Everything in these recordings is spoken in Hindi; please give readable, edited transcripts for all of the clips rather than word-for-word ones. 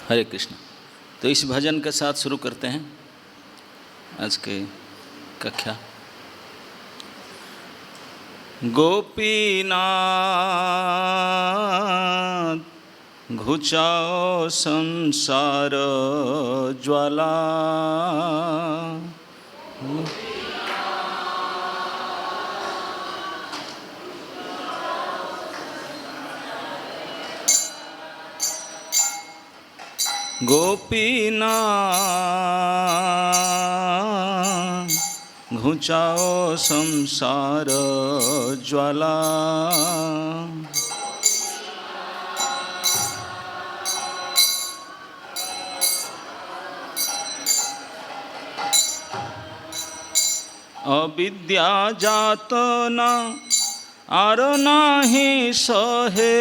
हरे कृष्ण। तो इस भजन के साथ शुरू करते हैं आज के कक्षा। गोपीनाथ घुचाओ संसार ज्वाला, गोपीनाथ घुचाओ संसार ज्वाला, अविद्या जातना आर नाही सहे,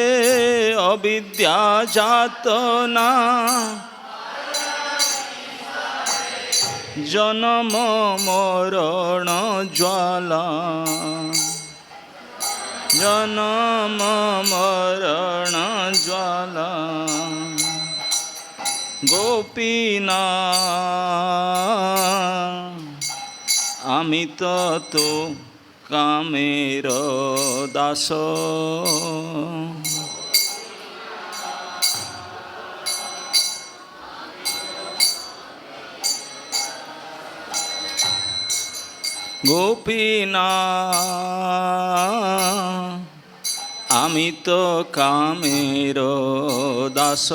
अविद्या जातना जन्म मरण ज्वाला, जन्म मरण ज्वाला। गोपीनाथ आमी तो कामेर दास, गोपीनाथ आमी तो कामेर दास,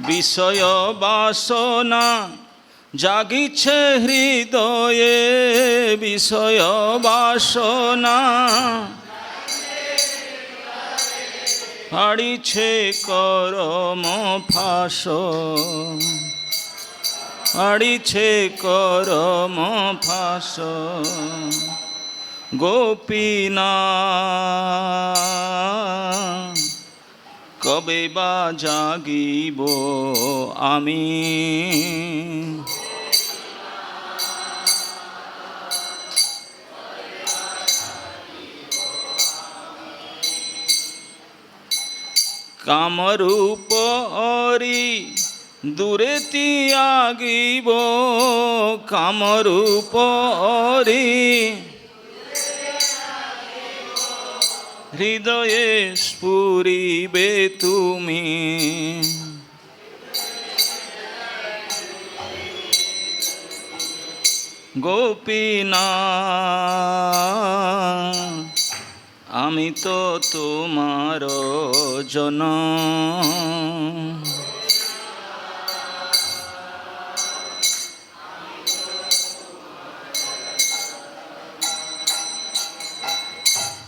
বিষয় বাসনা জাগিছে হৃদয়ে, বিষয় বাসনা হারিছে করম ফাঁস, হারিছে করম ফাঁস। গোপীনাথ কবে বা জাগিব আমি, কামরূপ অরি দূরে তিয়াগিব, কামরূপ অরি হৃদয়ে স্ফুরিবে তুমি, গোপীনাথ আমি তো তোমার জন,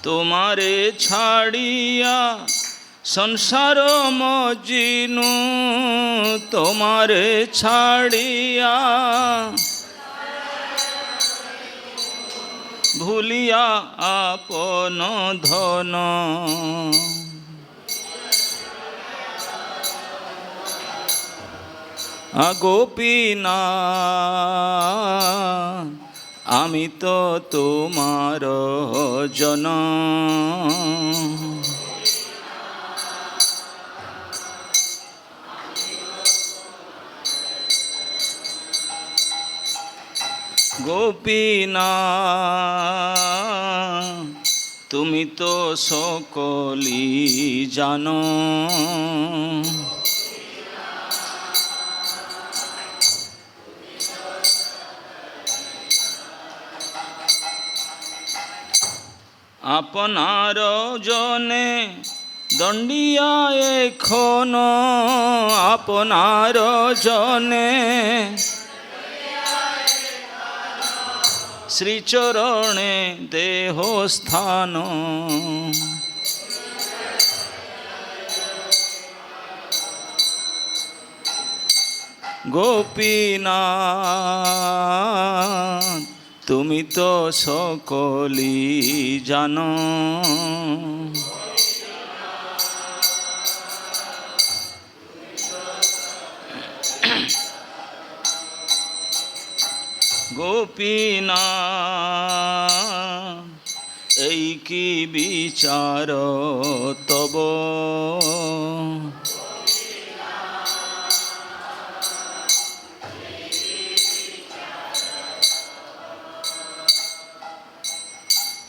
তোমারে ছাড়িয়া সংসার মজিনু, তোমারে ছাড়িয়া ভুলিয়া আপন ধন, গোপীনাথ আমি তো তোমার জন, গোপীনাথ তুমি তো সকলি জানো, আপনার জনে দণ্ডিয়া এখন, আপনার জনে শ্রীচরণে দেহ স্থান, গোপীনাথ তুমি তো সকলি জানো, গোপীনাথ এই কি বিচার তব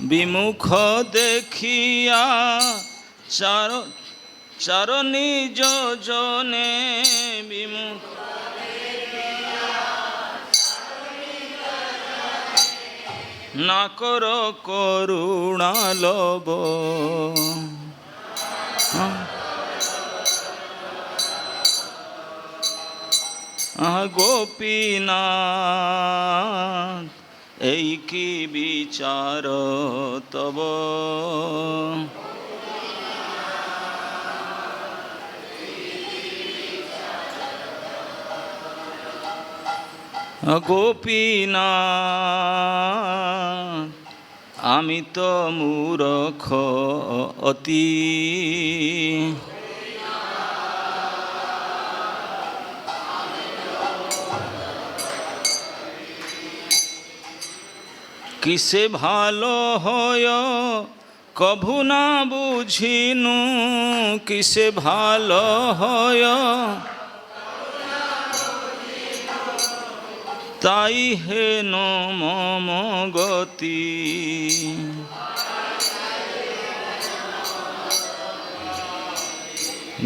বিমুখ দেখিয়া চার নিজ জনে বিমুখ না কর করুণা লব গোপীনাথ এই কি বিচার তব গোপীনাথ আমি তো মূরখ অতি কিসে ভালো হয় কভু না বুঝিনু কিসে ভালো হয় তাই হেন মম গতি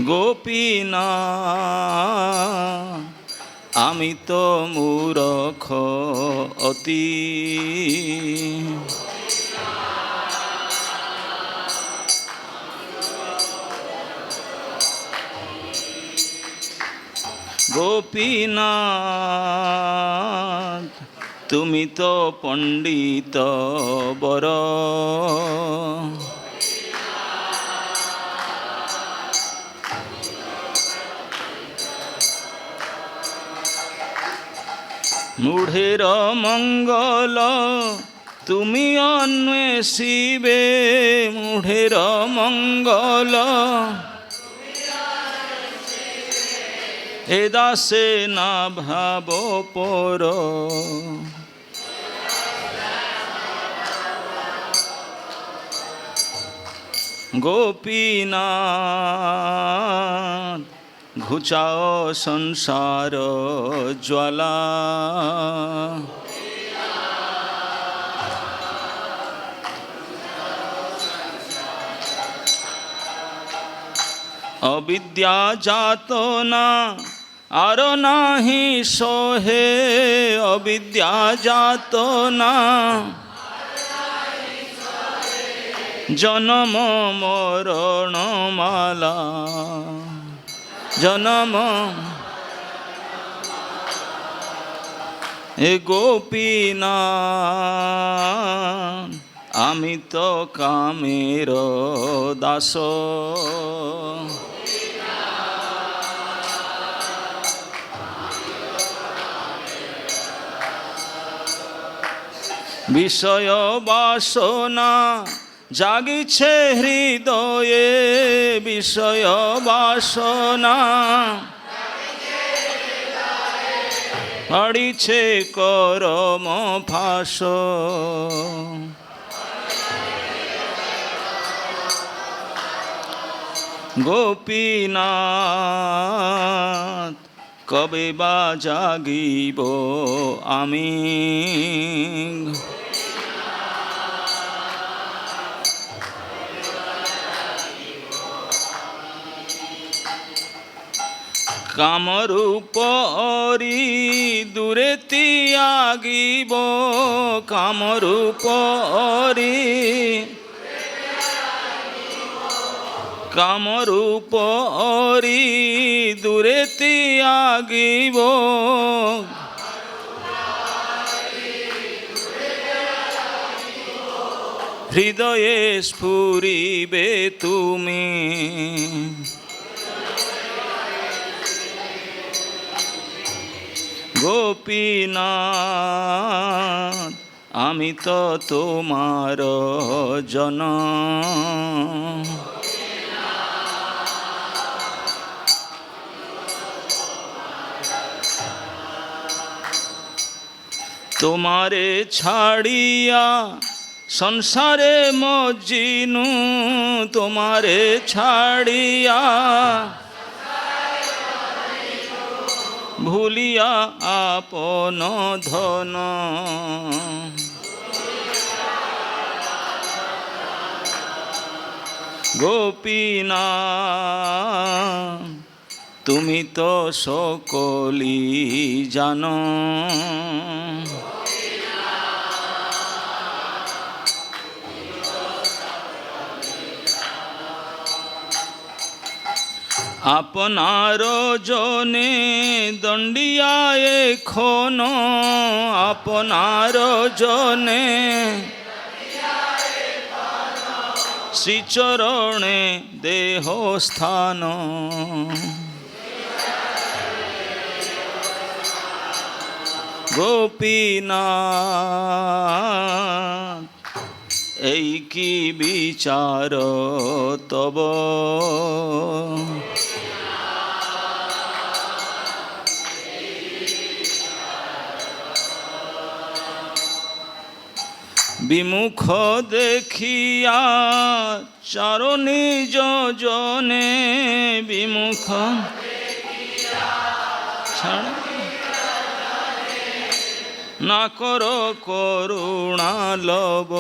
গোপীনাথ আমি তো মূরখ অতি গোপীনাথ তুমি তো পণ্ডিত বর মূঢ়ের মঙ্গল তুমি অন্বেষিবে মূঢ়ের মঙ্গল এ দাসে না ভাব পর গোপীনাথ ঘুচাও সংসার জ্বালা অবিদ্যা জাত না আর নাহি সহে অবিদ্যা জাত না জনম মরণ মালা জনম এ গোপীনাথ আমি তো কামের দাস বিষয় বাসনা জাগিছে হৃদয়ে বিষয় বাসনা পড়িছে করম ফাঁস গোপীনাথ কবে বা জাগিব আমি কামরূপ অরি দূরে তিয়াগিব কামরূপ অরি কামরূপ অরি দূরে তিয়াগিব হৃদয়ে স্ফুরিবে তুমি গোপীনাথ আমি তো তোমার জন তোমারে ছাড়িয়া সংসারে মজিনু, তোমারে ছাড়িয়া ভুলিয়া আপন ধন। গোপীনা তুমি তো সকলি জানো, আপনার জনে দণ্ডিয়া এখন, আপনার জনে শ্রীচরণে দেহ স্থান। গোপীনাথ এই কি বিচার তব, বিমুখ দেখিয়া চারণী জনে, বিমুখ না কর করুণা লব।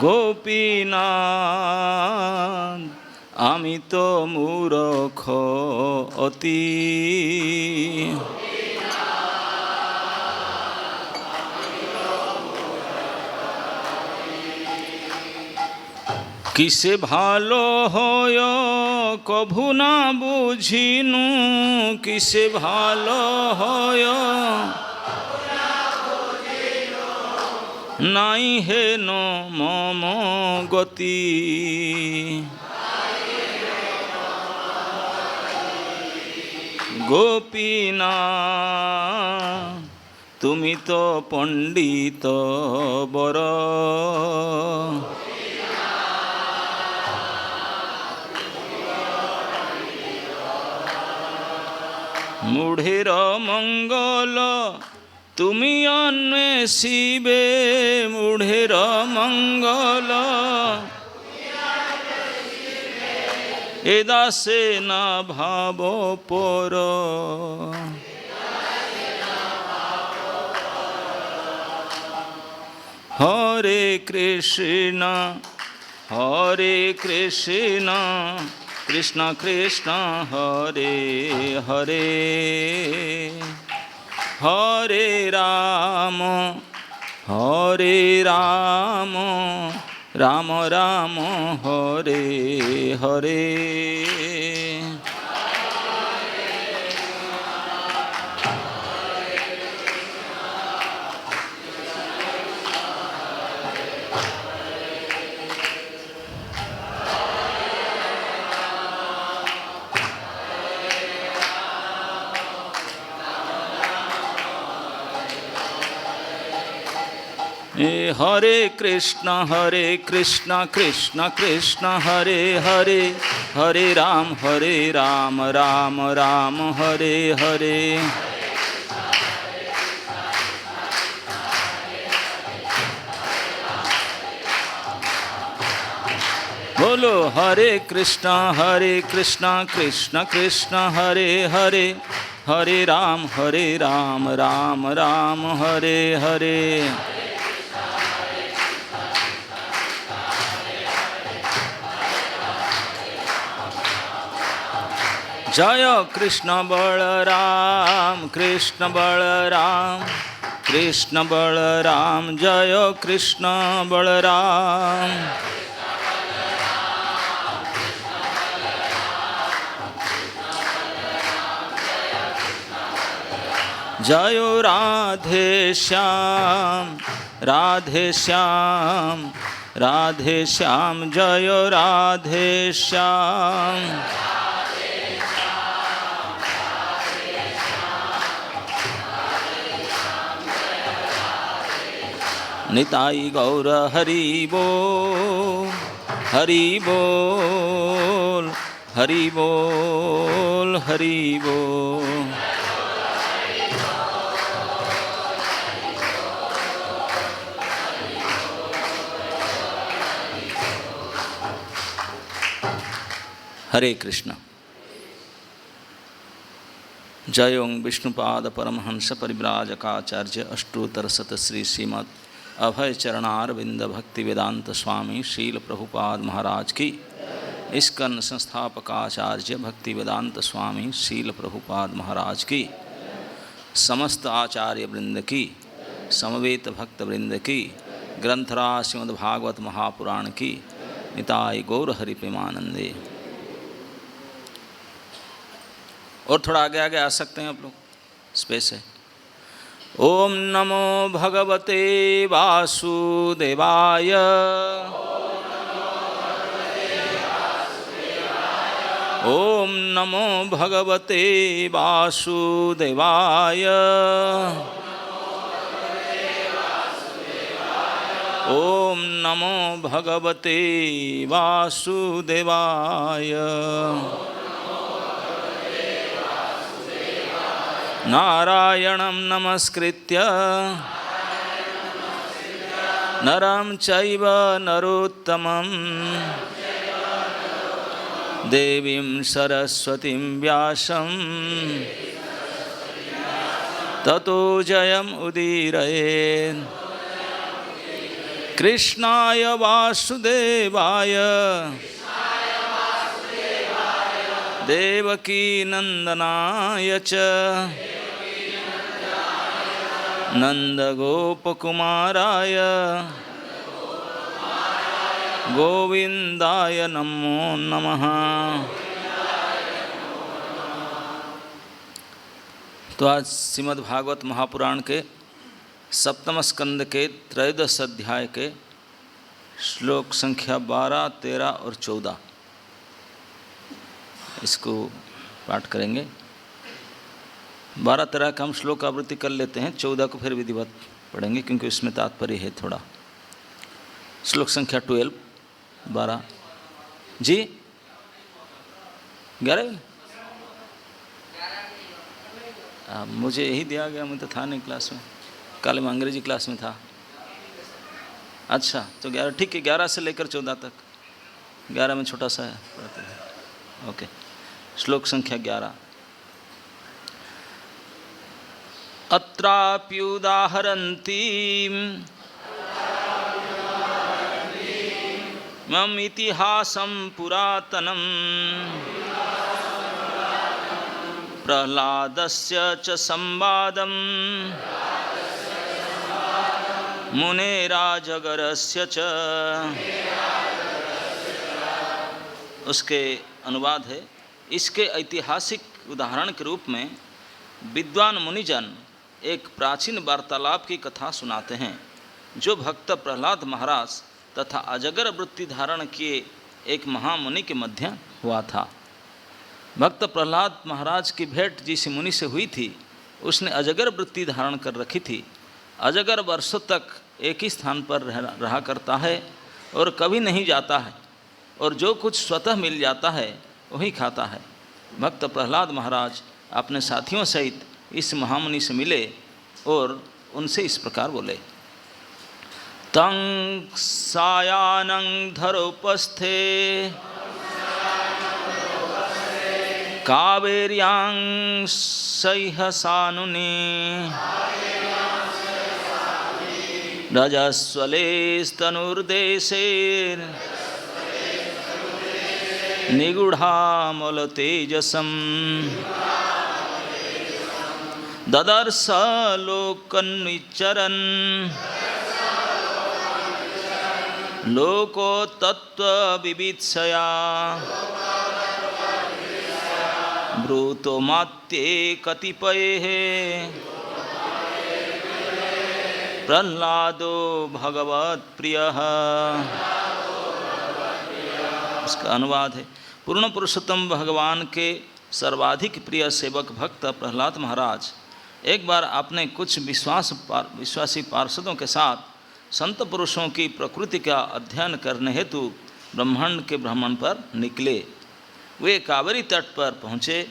গোপীনাথ আমি তো মূরখ অতি, কিসে ভালো হয় কভু না বুঝিনু, কিসে ভালো হয় নাই হেন মম গতি। গোপীনাথ তুমি তো পণ্ডিত বর, মূঢ়ের মঙ্গল তুমি অন্বেষিবে, মূঢ়ের মঙ্গল এ দাসে না ভাব পর। হরে কৃষ্ণ হরে কৃষ্ণ কৃষ্ণ কৃষ্ণ হরে হরে, হরে রাম রাম রাম হরে হরে। হরে কৃষ্ণ কৃষ্ণ কৃষ্ণ হরে হরে, হরে রাম রাম রাম হরে হরে। बोलो हरे कृष्णा कृष्ण कृष्ण हरे हरे, हरे राम राम राम हरे हरे। जय कृष्ण बलराम कृष्ण बलराम कृष्ण बलराम, जय कृष्ण बलराम। जय राधे श्याम राधे श्याम राधे श्याम, जय राधे श्याम। निताई गौर हरि बोल हरि बोल हरि बोल हरि बोल। हरे कृष्ण। जय ओं विष्णुपाद परमहंस परिव्राजकाचार्य अष्टोत्तर शतश्री श्रीमद् अभय चरणारविंद भक्ति वेदांत स्वामी शील प्रभुपाद महाराज की, इस्कन संस्थापकाचार्य भक्ति वेदांत स्वामी शील प्रभुपाद महाराज की, समस्त आचार्य वृंद की, समवेत भक्त वृंद की, ग्रंथराज श्रीमद्भागवत महापुराण की, निताय गौर हरि प्रेमानंदे। और थोड़ा आगे आगे आ सकते हैं आप लोग, स्पेस है। ओम नमो भगवते वासुदेवाय। ओम नमो भगवते वासुदेवाय। ओम नमो भगवते वासुदेवाय। नारायणं नमस्कृत्य नरं चैव नरोत्तमं देवीं सरस्वतीं व्यासं ततो जयम् उदीरयेत्। कृष्णाय वासुदेवाय देवकी नंदनाय च नंदगोपकुमाराय गोविंदाय नमो नमः। तो आज श्रीमद्भागवत महापुराण के सप्तम स्कंद के त्रयोदश अध्याय के श्लोक संख्या 12, 13 और 14 इसको पाठ करेंगे। 12, 13 का हम श्लोक आवृत्ति कर लेते हैं, 14 को फिर विधिवत पढ़ेंगे क्योंकि इसमें तात्पर्य है थोड़ा। श्लोक संख्या 12, 12 जी 11 मुझे यही दिया गया, मैं तो था नहीं क्लास में, कल मैं अंग्रेजी क्लास में था। अच्छा तो 11 ठीक है, 11 से लेकर 14 तक। 11 में छोटा सा है, पढ़ते हैं। ओके, श्लोक संख्या 11। अत्राप्युदाहरन्ति मम इतिहासं पुरातनं प्रह्लादस्य च संवादं मुनेराजगरस्य च। उसके अनुवाद है, इसके ऐतिहासिक उदाहरण के रूप में विद्वान मुनिजन एक प्राचीन वार्तालाप की कथा सुनाते हैं जो भक्त प्रहलाद महाराज तथा अजगर वृत्ति धारण किए एक महामुनि के मध्य हुआ था। भक्त प्रहलाद महाराज की भेंट जिस मुनि से हुई थी उसने अजगर वृत्ति धारण कर रखी थी। अजगर वर्षों तक एक ही स्थान पर रहा करता है और कभी नहीं जाता है और जो कुछ स्वतः मिल जाता है वही खाता है। भक्त प्रहलाद महाराज अपने साथियों सहित इस महामुनि से मिले और उनसे इस प्रकार बोले। तं सायानं धरोपस्थे कावेर्यां सह्यसानुनि रजस्वलेस्तनुर्देशे निगूढ़ामलतेजसं ददर्श लोकन्विचरन् लोको तत्त्वविवित्सया ब्रूतो मात्ये कतिपयेः प्रह्लादो भगवत्प्रियः। इसका अनुवाद है, पूर्ण पुरुषोत्तम भगवान के सर्वाधिक प्रिय सेवक भक्त प्रहलाद महाराज एक बार अपने कुछ विश्वासी पार्षदों के साथ संत पुरुषों की प्रकृति का अध्ययन करने हेतु ब्रह्मांड के भ्रमण पर निकले। वे कावेरी तट पर पहुँचे,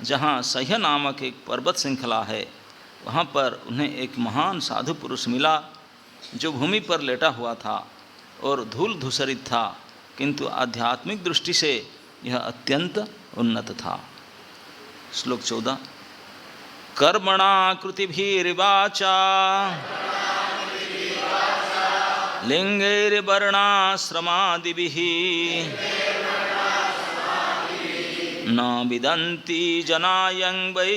जहाँ सह्य नामक एक पर्वत श्रृंखला है। वहाँ पर उन्हें एक महान साधु पुरुष मिला जो भूमि पर लेटा हुआ था और धूल धूसरित था, किंतु आध्यात्मिक दृष्टि से यह अत्यंत उन्नत था। श्लोक 14। कर्मणा कृतिभिर्वाचा लिंगैर्वर्णाश्रमादिभिः न विदन्ति जनायं वै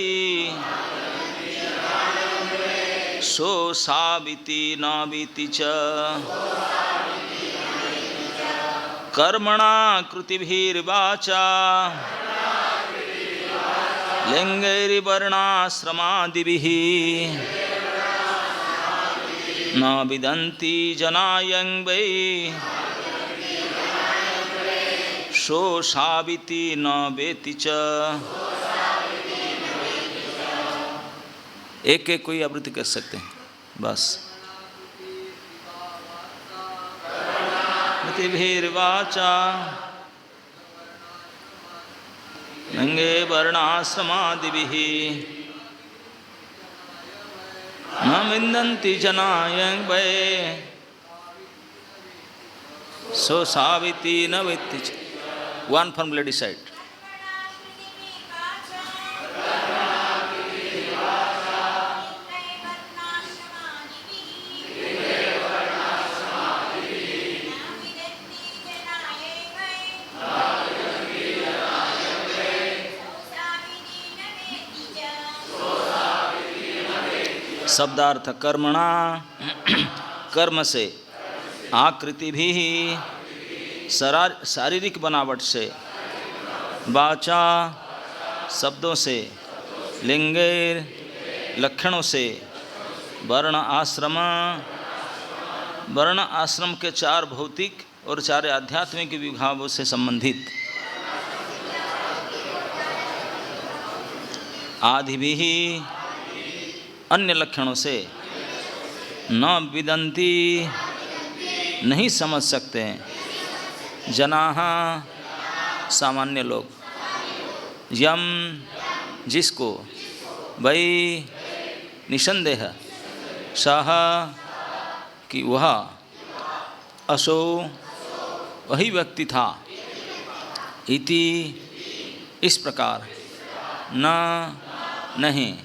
सोऽसाविति न वीति च। कर्मणा कृतिभिर्वाचा लिंगैर्वर्णाश्रमादिभिः न विदन्ति जनायं वै सोऽसाविति न वेति च। एक एक कोई आवृत्ति कर सकते हैं बस। कृतिभिर्वाचा लिंगैर्वर्णाश्रमादिभिः न विदन्ति जनायं वै सोऽसाविति न वेति च। One from lady side. शब्दार्थ कर्मणा कर्म से, आकृति भी शारीरिक बनावट से, वाचा शब्दों से, लिंगैर लक्षणों से, वर्ण आश्रम के 4 भौतिक और 4 आध्यात्मिक विभागों से संबंधित, आदि भी अन्य लक्षणों से, न विदन्ति नहीं समझ सकते हैं, जनाः सामान्य लोग, यम जिसको, वै निसंदेह, सह कि वह, असो वही व्यक्ति था, इति इस प्रकार, न नहीं,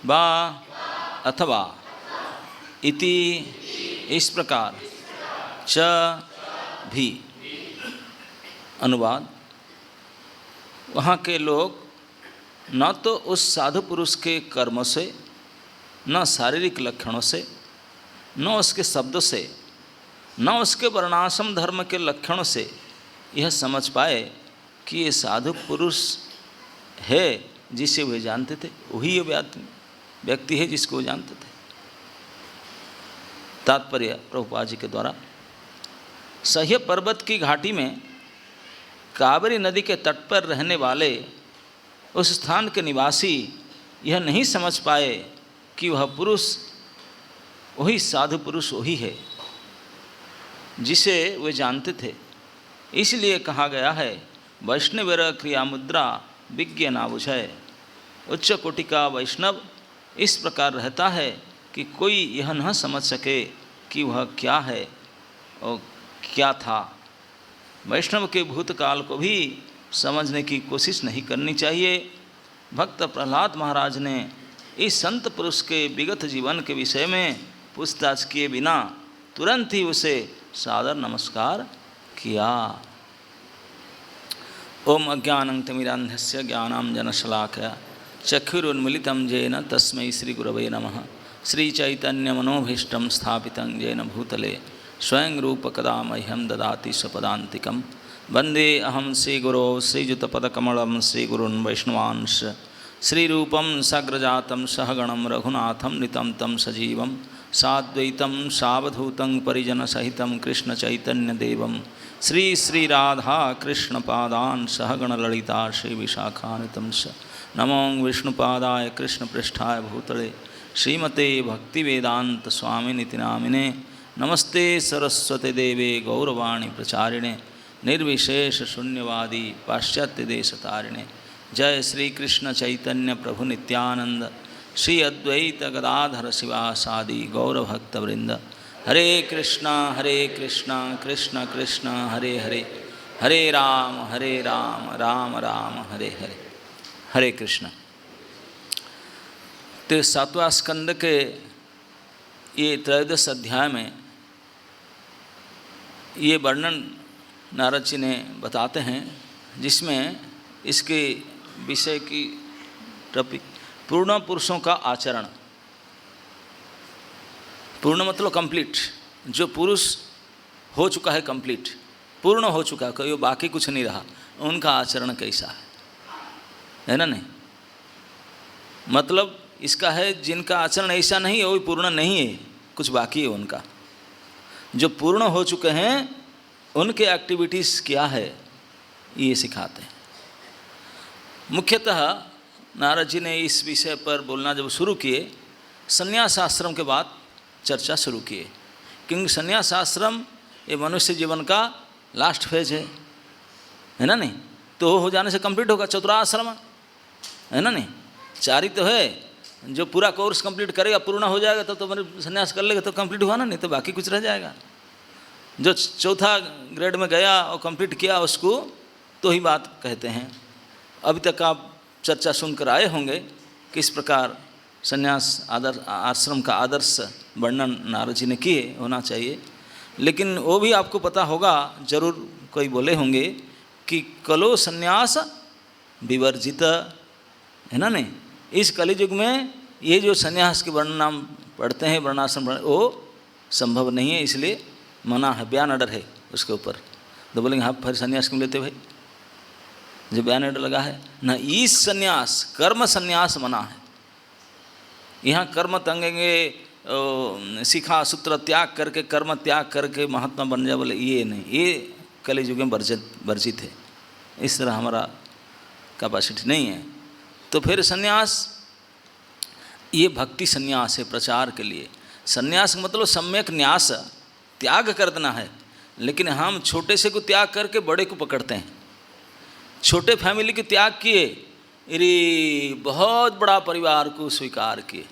बा अथवा, इति इस प्रकार, च भी। अनुवाद। वहाँ के लोग न तो उस साधु पुरुष के कर्मों से, न शारीरिक लक्षणों से, न उसके शब्दों से, न उसके वर्णाश्रम धर्म के लक्षणों से यह समझ पाए कि ये साधु पुरुष है जिसे वे जानते थे, वही ये व्यक्ति है जिसको वो जानते थे। तात्पर्य प्रभुपाद जी के द्वारा। सह्य पर्वत की घाटी में कावेरी नदी के तट पर रहने वाले उस स्थान के निवासी यह नहीं समझ पाए कि वह पुरुष वही साधु पुरुष वही है जिसे वे जानते थे। इसलिए कहा गया है, वैष्णवेर क्रिया मुद्रा विज्ञ नाबुझय। उच्च कोटि का वैष्णव इस प्रकार रहता है कि कोई यह न समझ सके कि वह क्या है और क्या था। वैष्णव के भूतकाल को भी समझने की कोशिश नहीं करनी चाहिए। भक्त प्रहलाद महाराज ने इस संत पुरुष के विगत जीवन के विषय में पूछताछ किए बिना तुरंत ही उसे सादर नमस्कार किया। ओम अज्ञानं तिमिरान्धस्य ज्ञानांजनशलाकया चक्षुरुन्मीलितं येन तस्मै श्रीगुरवे नमः। श्रीचैतन्यमनोभीष्टं स्थापितं येन भूतले स्वयं रूपकदा मह्यं ददाति स्वपदान्तिकं। वन्दे अहं श्रीगुरो श्रीयुतपदकमलं श्रीगुरून् वैष्णवांश श्रीरूपं सग्रजातं सहगणं रघुनाथं नितं तं सजीवं साद्वैतं सावधूतं परिजनसहितं कृष्णचैतन्यदेवं श्रीराधा कृष्णपादान् सहगणललिता श्रीविशाखान्वितं स। नमो विष्णुपादाय कृष्णपृष्ठाय भूतले श्रीमते भक्तिवेदांत स्वामिनिति नामिने। नमस्ते सरस्वती देवे गौरवाणी प्रचारिणे निर्विशेष शून्यवादी पाश्चात्य देश तारिणे। जय श्री कृष्ण चैतन्य प्रभु नित्यानंद श्री अद्वैत गदाधर शिवासादि गौरभक्तवृंद। हरे कृष्णा कृष्ण कृष्ण हरे हरे, हरे राम राम राम हरे हरे। हरे कृष्ण। तो सातवां स्कंद के ये त्रयोदश अध्याय में ये वर्णन नारद जी ने बताते हैं, जिसमें इसके विषय की पूर्ण पुरुषों का आचरण। पूर्ण मतलब कंप्लीट, जो पुरुष हो चुका है, कंप्लीट पूर्ण हो चुका है, कोई बाकी कुछ नहीं रहा, उनका आचरण कैसा है ना। नहीं मतलब इसका है जिनका आचरण ऐसा नहीं है वो पूर्ण नहीं है, कुछ बाकी है उनका। जो पूर्ण हो चुके हैं उनके एक्टिविटीज़ क्या है ये सिखाते हैं। मुख्यतः नारद जी ने इस विषय पर बोलना जब शुरू किए, संन्यास आश्रम के बाद चर्चा शुरू किए, क्योंकि संन्यास आश्रम ये मनुष्य जीवन का लास्ट फेज है ना। नहीं तो हो जाने से कंप्लीट होगा चतुराश्रम, है ना। नहीं चार ही तो है, जो पूरा कोर्स कंप्लीट करेगा पूर्ण हो जाएगा तो मैंने संन्यास कर लेगा तो कंप्लीट हुआ ना, नहीं तो बाकी कुछ रह जाएगा। जो चौथा ग्रेड में गया और कंप्लीट किया उसको तो ही बात कहते हैं। अभी तक आप चर्चा सुनकर आए होंगे किस प्रकार संन्यास आश्रम का आदर्श वर्णन नारद जी ने किए होना चाहिए। लेकिन वो भी आपको पता होगा, जरूर कोई बोले होंगे कि कलो संन्यास विवर्जित, है ना। नहीं इस कलियुग में ये जो संन्यास के वर्णन नाम पढ़ते हैं, वर्णाश्रम वो संभव नहीं है, इसलिए मना है, बयान ऑर्डर है उसके ऊपर। तो बोलेंगे हाँ फिर संन्यास क्यों लेते भाई, जो बयान ऑर्डर लगा है ना। इस संन्यास कर्म संन्यास मना है। यहाँ कर्म तंगेंगे, शिखा सूत्र त्याग करके कर्म त्याग करके महात्मा बन जाए, बोले ये नहीं, ये कलियुग में वर्जित है। इस तरह हमारा कैपेसिटी नहीं है। तो फिर संन्यास ये भक्ति संन्यास है, प्रचार के लिए। संन्यास मतलब सम्यक न्यास, त्याग कर देना है। लेकिन हम छोटे से को त्याग करके बड़े को पकड़ते हैं। छोटे फैमिली के त्याग किए, अरे बहुत बड़ा परिवार को स्वीकार किए।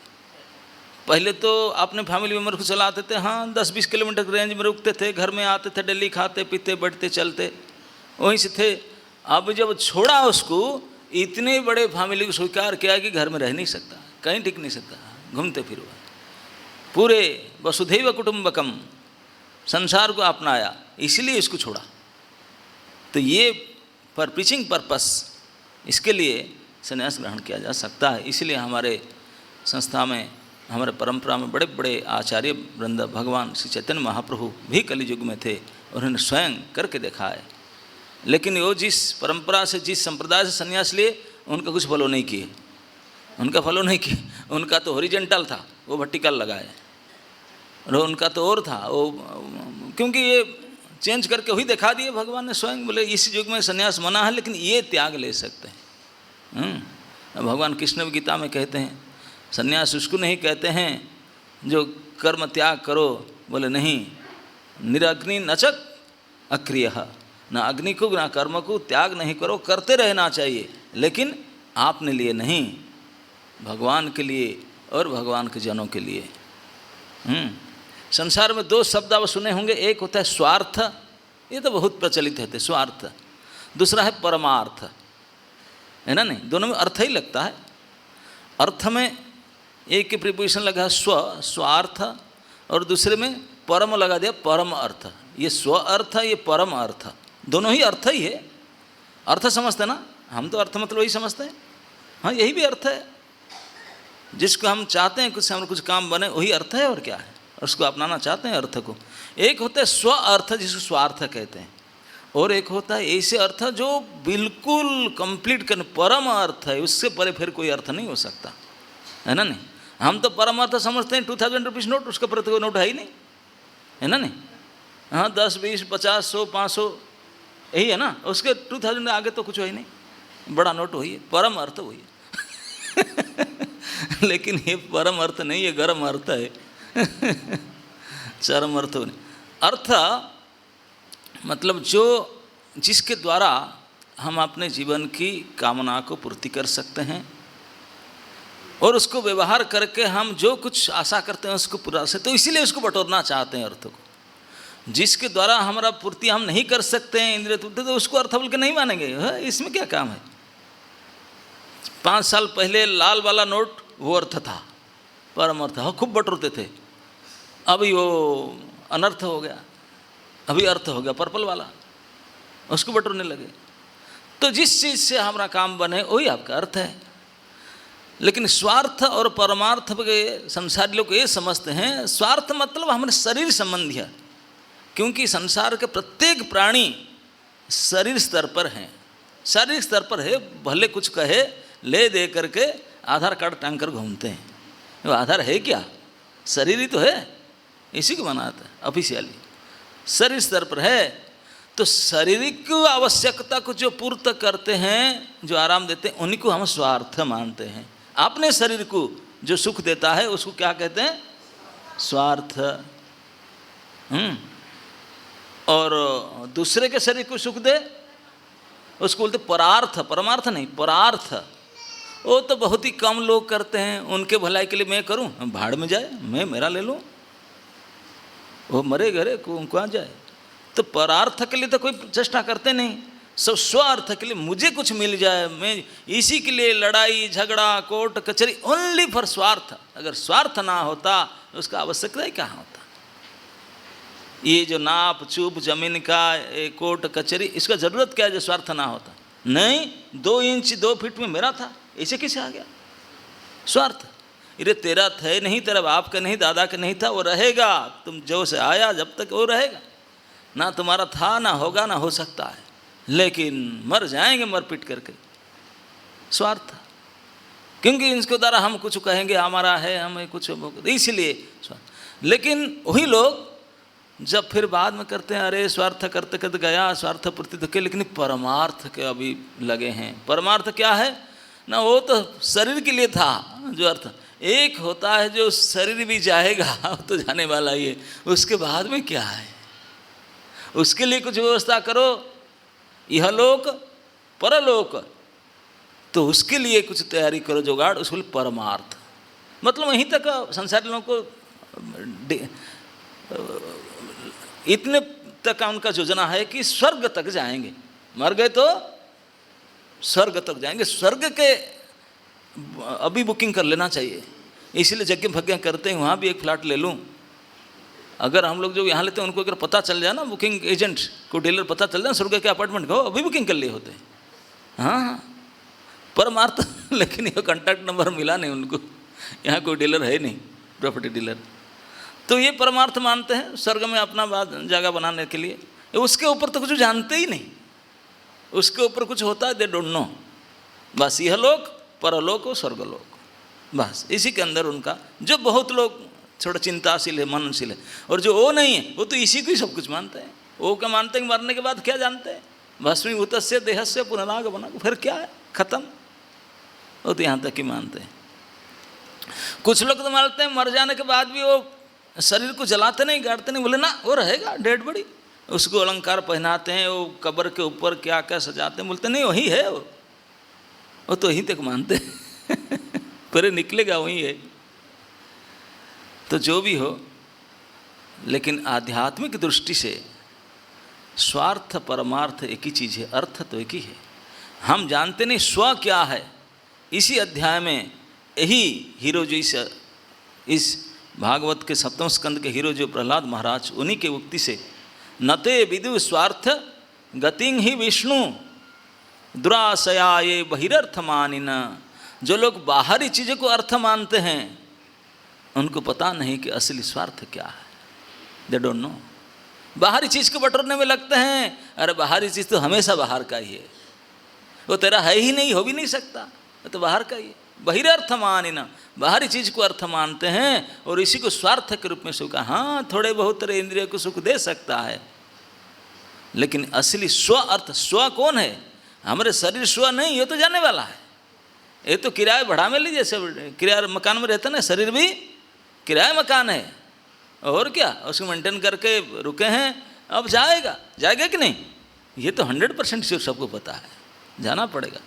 पहले तो अपने फैमिली मेंबर को चलाते थे, हाँ 10-20 किलोमीटर के रेंज में रुकते थे, घर में आते थे, डेली खाते पीते बैठते चलते वहीं से थे। अब जब छोड़ा उसको, इतने बड़े फैमिली को स्वीकार किया कि घर में रह नहीं सकता, कहीं टिक नहीं सकता, घूमते फिर पूरे वसुधैव कुटुंबकम संसार को अपनाया, इसलिए इसको छोड़ा। तो ये पर प्रीचिंग पर्पस, इसके लिए संन्यास ग्रहण किया जा सकता है। इसलिए हमारे संस्था में, हमारे परंपरा में बड़े बड़े आचार्य वृंद, भगवान श्री चैतन्य महाप्रभु भी कलियुग में थे, उन्होंने स्वयं करके देखा है। लेकिन वो जिस परंपरा से, जिस संप्रदाय से संन्यास लिए, उनका कुछ फॉलो नहीं किए, उनका फॉलो नहीं किए। उनका तो हॉरिजॉन्टल था, वो वर्टिकल लगाए, और उनका तो और था वो, क्योंकि ये चेंज करके वही दिखा दिए भगवान ने स्वयं। बोले इस युग में संन्यास मना है, लेकिन ये त्याग ले सकते हैं। भगवान कृष्ण भी गीता में कहते हैं, संन्यास उसको नहीं कहते हैं जो कर्म त्याग करो। बोले नहीं, निरग्नि नचक अक्रिय, ना अग्नि को ना कर्म को त्याग नहीं करो, करते रहना चाहिए, लेकिन आपने लिए नहीं, भगवान के लिए और भगवान के जनों के लिए। संसार में दो शब्द आप सुने होंगे, एक होता है स्वार्थ, ये तो बहुत प्रचलित है स्वार्थ, दूसरा है परमार्थ, है ना। नहीं दोनों में अर्थ ही लगता है। अर्थ में एक की प्रीपोजिशन लगा स्व, स्वार्थ, और दूसरे में परम लगा दिया, परम अर्थ। ये स्व अर्थ, ये परम अर्थ, दोनों ही अर्थ ही है। अर्थ समझते ना, हम तो अर्थ मतलब वही समझते हैं। हाँ यही भी अर्थ है, जिसको हम चाहते हैं कुछ हमारा कुछ काम बने, वही अर्थ है और क्या है, उसको अपनाना चाहते हैं अर्थ को। एक होता है स्व अर्थ, जिसको स्वार्थ कहते हैं, और एक होता है ऐसे अर्थ जो बिल्कुल कंप्लीट कर परम अर्थ है, उससे परे फिर कोई अर्थ नहीं हो सकता, है ना। नहीं हम तो परम अर्थ समझते हैं 2000 रुपीज़ नोट, उसका प्रति कोई नोट है ही नहीं, है ना। नहीं हाँ 10, 20, 50, 100, 500 यही है ना, उसके 2000 आगे तो कुछ है ही नहीं, बड़ा नोट वही है, परम अर्थ वही है। लेकिन ये परम अर्थ नहीं, ये गर्म अर्थ है। चरम अर्थ नहीं। अर्थ मतलब जो जिसके द्वारा हम अपने जीवन की कामना को पूर्ति कर सकते हैं और उसको व्यवहार करके हम जो कुछ आशा करते हैं उसको पूरा से, तो इसीलिए उसको बटोरना चाहते हैं अर्थ को। जिसके द्वारा हमारा पूर्ति हम नहीं कर सकते हैं इंद्रिय तृप्ति, तो उसको अर्थ बोल के नहीं मानेंगे। इसमें क्या काम है? 5 साल पहले लाल वाला नोट वो अर्थ था, परम अर्थ, हाँ खूब बटोरते थे। अभी वो अनर्थ हो गया, अभी अर्थ हो गया पर्पल वाला, उसको बटोरने लगे। तो जिस चीज़ से हमारा काम बने वही आपका अर्थ है। लेकिन स्वार्थ और परमार्थ के संसारी लोग ये समझते हैं, स्वार्थ मतलब हमारे शरीर संबंधी है, क्योंकि संसार के प्रत्येक प्राणी शरीर स्तर पर हैं, शारीरिक स्तर पर है। भले कुछ कहे ले दे करके आधार कार्ड टांग कर घूमते हैं, वो आधार है क्या? शरीर ही तो है, इसी को मनाता है ऑफिशियली, शरीर स्तर पर है। तो शारीरिक आवश्यकता को जो पूर्त करते हैं, जो आराम देते हैं, उन्हीं को हम स्वार्थ मानते हैं। अपने शरीर को जो सुख देता है उसको क्या कहते हैं? स्वार्थ। और दूसरे के शरीर को सुख दे उसको बोलते परार्थ, परमार्थ नहीं, परार्थ। वो तो बहुत ही कम लोग करते हैं। उनके भलाई के लिए मैं करूं, भाड़ में जाए, मैं मेरा ले लूं, वो मरे घरे कहाँ जाए। तो परार्थ के लिए तो कोई चेष्टा करते नहीं, सब स्वार्थ के लिए मुझे कुछ मिल जाए, मैं इसी के लिए लड़ाई झगड़ा कोर्ट कचहरी, ओनली फॉर स्वार्थ। अगर स्वार्थ ना होता तो उसका आवश्यकता ही कहाँ होता? ये जो नाप चूप जमीन का कोर्ट कचहरी, इसका ज़रूरत क्या है जो स्वार्थ ना होता? नहीं, 2 इंच 2 फीट में मेरा था, ऐसे कैसे आ गया? स्वार्थ। अरे तेरा था नहीं, तेरा बाप का नहीं, दादा का नहीं था, वो रहेगा। तुम जो से आया जब तक वो रहेगा, ना तुम्हारा था ना होगा ना हो सकता है, लेकिन मर जाएंगे मर पिट करके। स्वार्थ, क्योंकि इसके द्वारा हम कुछ कहेंगे हमारा है, हमें कुछ, इसलिए स्वार्थ। लेकिन वही लोग जब फिर बाद में करते हैं, अरे स्वार्थ करते करते गया, स्वार्थ पूर्ति तो के, लेकिन परमार्थ के अभी लगे हैं। परमार्थ क्या है ना? वो तो शरीर के लिए था जो अर्थ। एक होता है जो शरीर भी जाएगा, तो जाने वाला ही है, उसके बाद में क्या है? उसके लिए कुछ व्यवस्था करो, इहलोक परलोक, तो उसके लिए कुछ तैयारी करो, जुगाड़, उसके लिए परमार्थ। मतलब वहीं तक संसारी लोगों को इतने तक का उनका योजना है कि स्वर्ग तक जाएंगे, मर गए तो स्वर्ग तक जाएंगे। स्वर्ग के अभी बुकिंग कर लेना चाहिए, इसलिए यज्ञ भज्ञ करते हैं, वहाँ भी एक फ्लैट ले लूँ। अगर हम लोग जो यहाँ लेते हैं उनको अगर पता चल जाए ना, बुकिंग एजेंट को, डीलर पता चल जाए स्वर्ग के अपार्टमेंट को, अभी बुकिंग कर लिए होते हैं। हाँ, परमार्थ। लेकिन ये कॉन्टैक्ट नंबर मिला नहीं उनको, यहाँ कोई डीलर है नहीं, प्रॉपर्टी डीलर। तो ये परमार्थ मानते हैं स्वर्ग में अपना जगह बनाने के लिए। उसके ऊपर तो कुछ जानते ही नहीं, उसके ऊपर कुछ होता है दे डोंट नो। बस यह लोक परलोक स्वर्गलोक, बस इसी के अंदर उनका, जो बहुत लोग थोड़ा चिंताशील है, मननशील है, और जो वो नहीं है वो तो इसी को ही सब कुछ मानते हैं। वो क्या मानते हैं? मरने के बाद क्या जानते हैं? भस्मीभूतस्य देहस्य पुनरागमनः, फिर क्या है? खत्म। वो तो यहाँ तक ही मानते हैं। कुछ लोग तो मानते हैं मर जाने के बाद भी वो शरीर को जलाते नहीं, गाड़ते नहीं, बोले ना वो रहेगा डेड बॉडी, उसको अलंकार पहनाते हैं, वो कब्र के ऊपर क्या क्या सजाते हैं, बोलते नहीं वही है वो तो यहीं तक मानते हैं। पर निकलेगा वही है। तो जो भी हो, लेकिन आध्यात्मिक दृष्टि से स्वार्थ परमार्थ एक ही चीज़ है, अर्थ तो एक ही है। हम जानते नहीं स्व क्या है। इसी अध्याय में यही हीरो जी से, इस भागवत के 7वें स्कंद के हीरो जो प्रहलाद महाराज, उन्हीं के उक्ति से, नते विदु स्वार्थ गतिं ही विष्णु दुराशया ये बहिरर्थ मानिन। जो लोग बाहरी चीज़ों को अर्थ मानते हैं उनको पता नहीं कि असली स्वार्थ क्या है, दे डोंट नो। बाहरी चीज़ को बटोरने में लगते हैं, अरे बाहरी चीज़ तो हमेशा बाहर का ही है, वो तेरा है ही नहीं, हो भी नहीं सकता, वो तो बाहर का ही है। बहिरर्थ मानिना, बाहरी चीज़ को अर्थ मानते हैं और इसी को स्वार्थ के रूप में सुख। हाँ, थोड़े बहुत तेरे इंद्रिय को सुख दे सकता है, लेकिन असली स्व अर्थ, स्व कौन है? हमारे शरीर स्व नहीं, ये तो जाने वाला है। ये तो किराए भाड़ा में लीजिए, सब किराया मकान में रहता ना, शरीर भी किराया मकान है, और क्या उसको मेंटेन करके रुके हैं। अब जाएगा कि नहीं? ये तो 100% श्योर सबको पता है, जाना पड़ेगा।